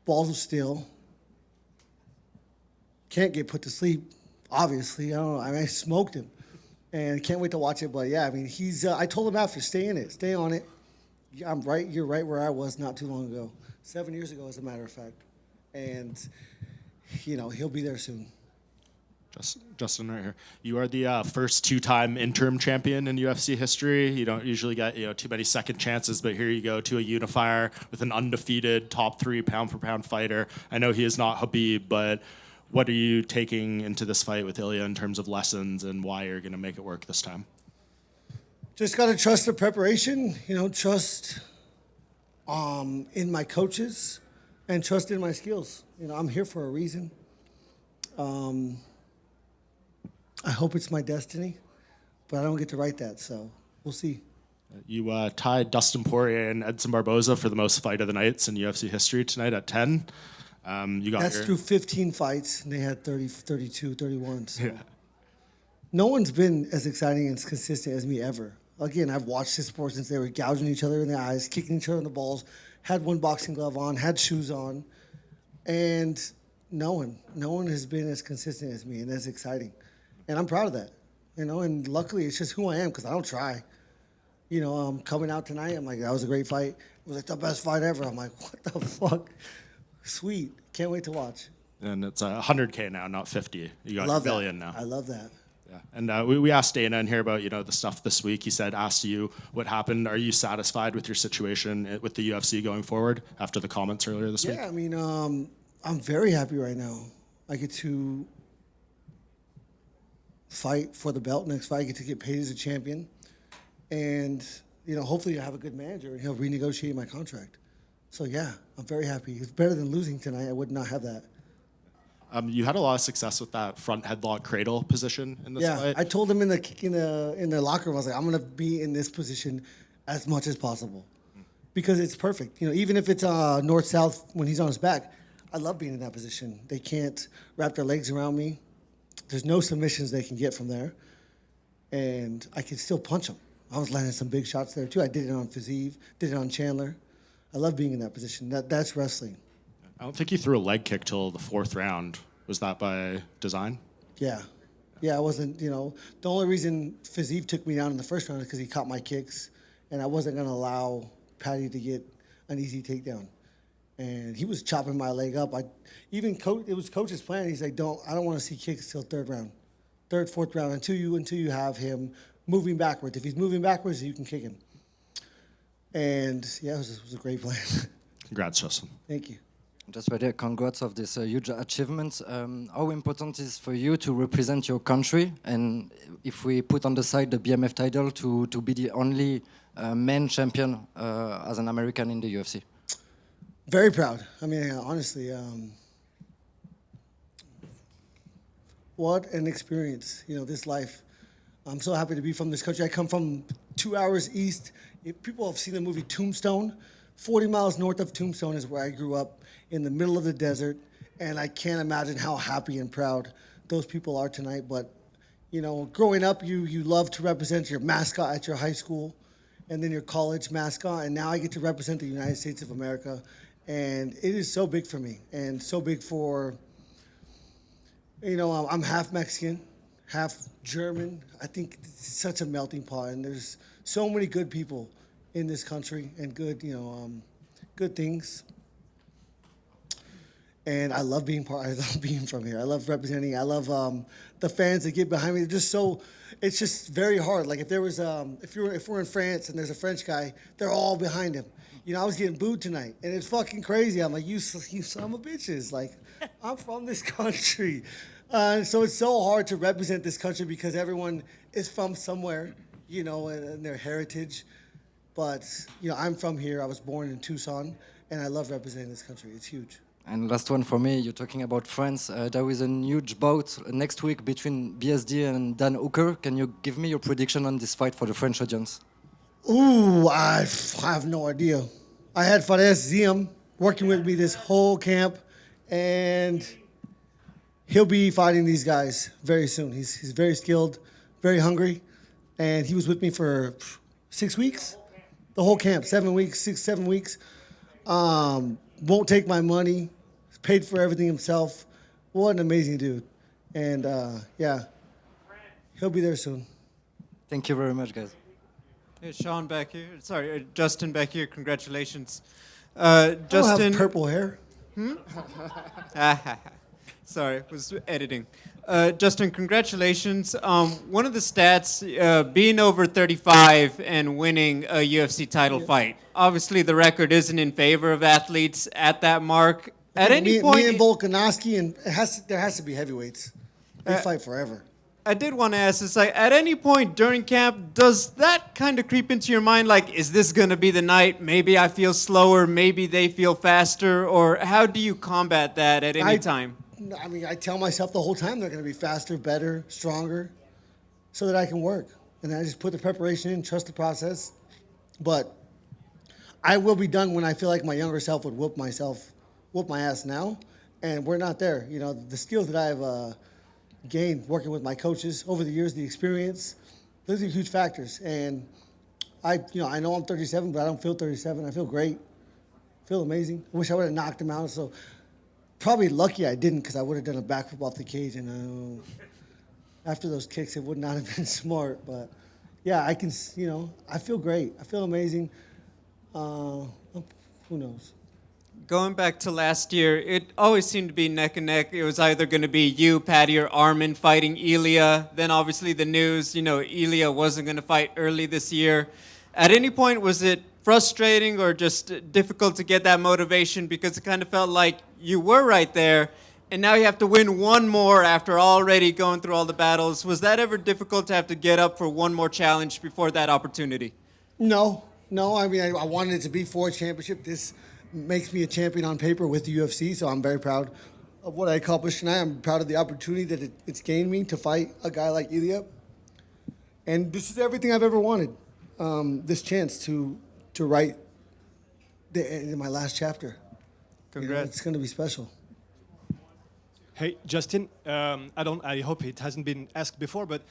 balls of steel. Can't get put to sleep. Obviously, I don't know. I mean, I smoked him. And can't wait to watch it. But yeah, I mean, I told him after, stay in it, stay on it. I'm right. You're right where I was not too long ago, 7 years ago, as a matter of fact. And you know, he'll be there soon. Justin, right here. You are the first two-time interim champion in UFC history. You don't usually get too many second chances, but here you go to a unifier with an undefeated top 3 pound-for-pound fighter. I know he is not Khabib, but what are you taking into this fight with Ilya in terms of lessons and why you're going to make it work this time? Just got to trust the preparation, trust in my coaches and trust in my skills. You know, I'm here for a reason. I hope it's my destiny, but I don't get to write that, so we'll see. You tied Dustin Poirier and Edson Barboza for the most fight of the nights in UFC history tonight at 10. That's through 15 fights, and they had 30, 32, 31. So. Yeah. No one's been as exciting and as consistent as me ever. Again, I've watched this sport since they were gouging each other in the eyes, kicking each other in the balls, had one boxing glove on, had shoes on, and no one has been as consistent as me and as exciting. And I'm proud of that, and luckily it's just who I am because I don't try. Coming out tonight, I'm like, that was a great fight. It was like the best fight ever. I'm like, what the fuck? Sweet. Can't wait to watch. And it's 100K now, not 50. You got a million now. I love that. Yeah. And we asked Dana in here about the stuff this week. He asked you what happened. Are you satisfied with your situation with the UFC going forward after the comments earlier this week? Yeah, I mean, I'm very happy right now. I get to fight for the belt next fight. I get to get paid as a champion. And, hopefully I have a good manager and he'll renegotiate my contract. So, yeah, I'm very happy. It's better than losing tonight. I would not have that. You had a lot of success with that front headlock cradle position in this fight. I told him in the locker room, I was like, I'm going to be in this position as much as possible because it's perfect. Even if it's north-south when he's on his back, I love being in that position. They can't wrap their legs around me. There's no submissions they can get from there. And I can still punch them. I was landing some big shots there, too. I did it on Fiziev, did it on Chandler. I love being in that position. That's wrestling. I don't think you threw a leg kick till the 4th round. Was that by design? Yeah. Yeah, I wasn't, the only reason Fiziev took me down in the 1st round is because he caught my kicks, and I wasn't going to allow Paddy to get an easy takedown. And he was chopping my leg up. It was coach's plan. He's like, I don't want to see kicks till 3rd round, 3rd, 4th round, until you have him moving backwards. If he's moving backwards, you can kick him. And yeah, it was a great plan. Congrats, Justin. Thank you. Just right there, congrats of this huge achievement. How important is for you to represent your country? And if we put on the side the BMF title to be the only man champion as an American in the UFC? Very proud. I mean, honestly, what an experience, this life. I'm so happy to be from this country. I come from 2 hours east. If people have seen the movie Tombstone, 40 miles north of Tombstone is where I grew up, in the middle of the desert, and I can't imagine how happy and proud those people are tonight. But, growing up, you love to represent your mascot at your high school and then your college mascot, and now I get to represent the United States of America, and it is so big for me and so big for, I'm half Mexican, half German. I think it's such a melting pot, and there's so many good people in this country and good, good things. And I love being I love being from here. I love representing. I love the fans that get behind me. They're just so. It's just very hard. Like if we're in France and there's a French guy, they're all behind him. I was getting booed tonight, and it's fucking crazy. I'm like, you son of a bitches. Like, I'm from this country. So it's so hard to represent this country because everyone is from somewhere, and their heritage. But, I'm from here. I was born in Tucson, and I love representing this country. It's huge. And last one for me, you're talking about France. There is a huge bout next week between BSD and Dan Hooker. Can you give me your prediction on this fight for the French audience? Ooh, I have no idea. I had Fares Ziem working with me this whole camp, and he'll be fighting these guys very soon. He's very skilled, very hungry, and he was with me for 6 weeks, the whole camp, 7 weeks, 7 weeks. Won't take my money, paid for everything himself. What an amazing dude. And yeah, he'll be there soon. Thank you very much, guys. Hey, Sean back here. Sorry, Justin back here. Congratulations. I don't Justin. have purple hair. Sorry, was editing. Justin, congratulations. One of the stats, being over 35 and winning a UFC title fight. Obviously, the record isn't in favor of athletes at that mark. At any point, me and Volkanovski, and there has to be heavyweights. They fight forever. I did want to ask this, like, at any point during camp, does that kind of creep into your mind? Like, is this going to be the night? Maybe I feel slower, maybe they feel faster, or how do you combat that at any time? I mean, I tell myself the whole time they're going to be faster, better, stronger, so that I can work. And I just put the preparation in, trust the process. But I will be done when I feel like my younger self would whoop my ass now. And we're not there. You know, the skills that I've gained working with my coaches over the years, the experience, those are huge factors. And I know I'm 37, but I don't feel 37. I feel great. I feel amazing. I wish I would have knocked him out. So probably lucky I didn't, because I would have done a backflip off the cage. And after those kicks, it would not have been smart. But yeah, I can, I feel great. I feel amazing. Who knows? Going back to last year, it always seemed to be neck and neck. It was either going to be you, Paddy, or Armin fighting Ilya. Then obviously the news, Ilya wasn't going to fight early this year. At any point, was it frustrating or just difficult to get that motivation, because it kind of felt like you were right there, and now you have to win one more after already going through all the battles? Was that ever difficult to have to get up for one more challenge before that opportunity? No. I mean, I wanted it to be for a championship. This makes me a champion on paper with the UFC, so I'm very proud of what I accomplished tonight. I'm proud of the opportunity that it's gained me to fight a guy like Ilya. And this is everything I've ever wanted, this chance to write my last chapter. Congrats. It's going to be special. Hey, Justin, I hope it hasn't been asked before, but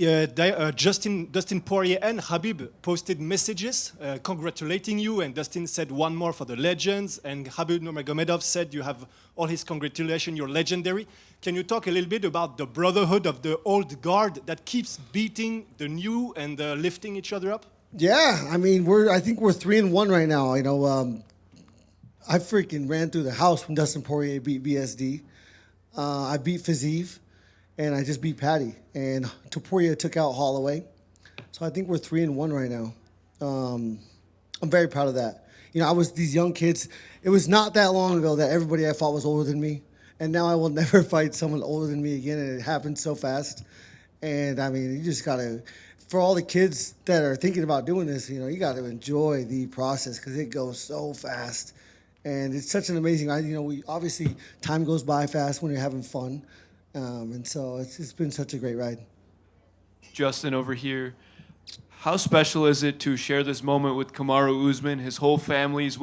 Dustin Poirier and Khabib posted messages congratulating you, and Dustin said one more for the legends, and Khabib Nurmagomedov said you have all his congratulations, you're legendary. Can you talk a little bit about the brotherhood of the old guard that keeps beating the new and lifting each other up? Yeah, I mean, I think we're 3-1 right now. I freaking ran through the house when Dustin Poirier beat BSD. I beat Fiziev. And I just beat Paddy. And Topuria took out Holloway. So I think we're 3-1 right now. I'm very proud of that. I was these young kids. It was not that long ago that everybody I fought was older than me. And now I will never fight someone older than me again. And it happened so fast. And I mean, you just got to, for all the kids that are thinking about doing this, you got to enjoy the process, because it goes so fast. And it's such an amazing, we obviously, time goes by fast when you're having fun. And so it's been such a great ride. Justin, over here, how special is it to share this moment with Kamaru Usman? His whole family's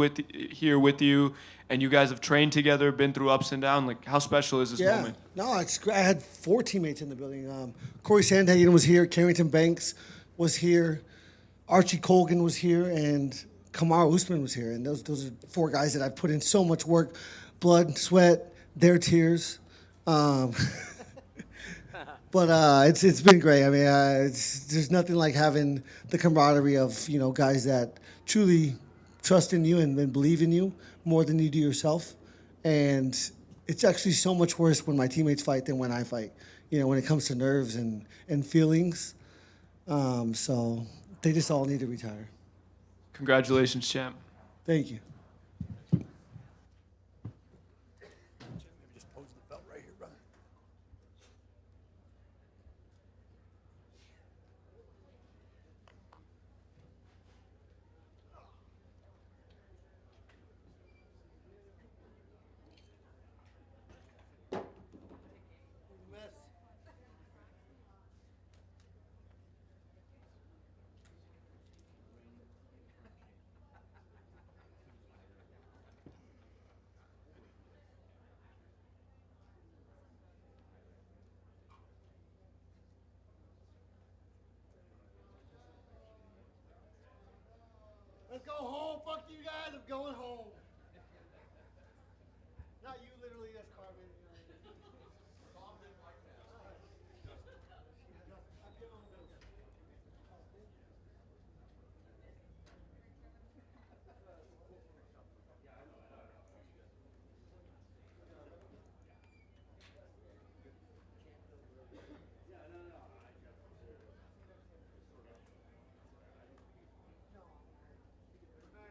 here with you, and you guys have trained together, been through ups and downs. Like, how special is this moment? No, it's great. I had 4 teammates in the building. Corey Sandhagen was here. Carrington Banks was here. Archie Colgan was here, and Kamaru Usman was here. And those are 4 guys that I've put in so much work, blood, sweat, their tears. But it's been great. I mean, there's nothing like having the camaraderie of guys that truly trust in you and believe in you more than you do yourself. And it's actually so much worse when my teammates fight than when I fight. When it comes to nerves and feelings. So they just all need to retire. Congratulations, champ. Thank you.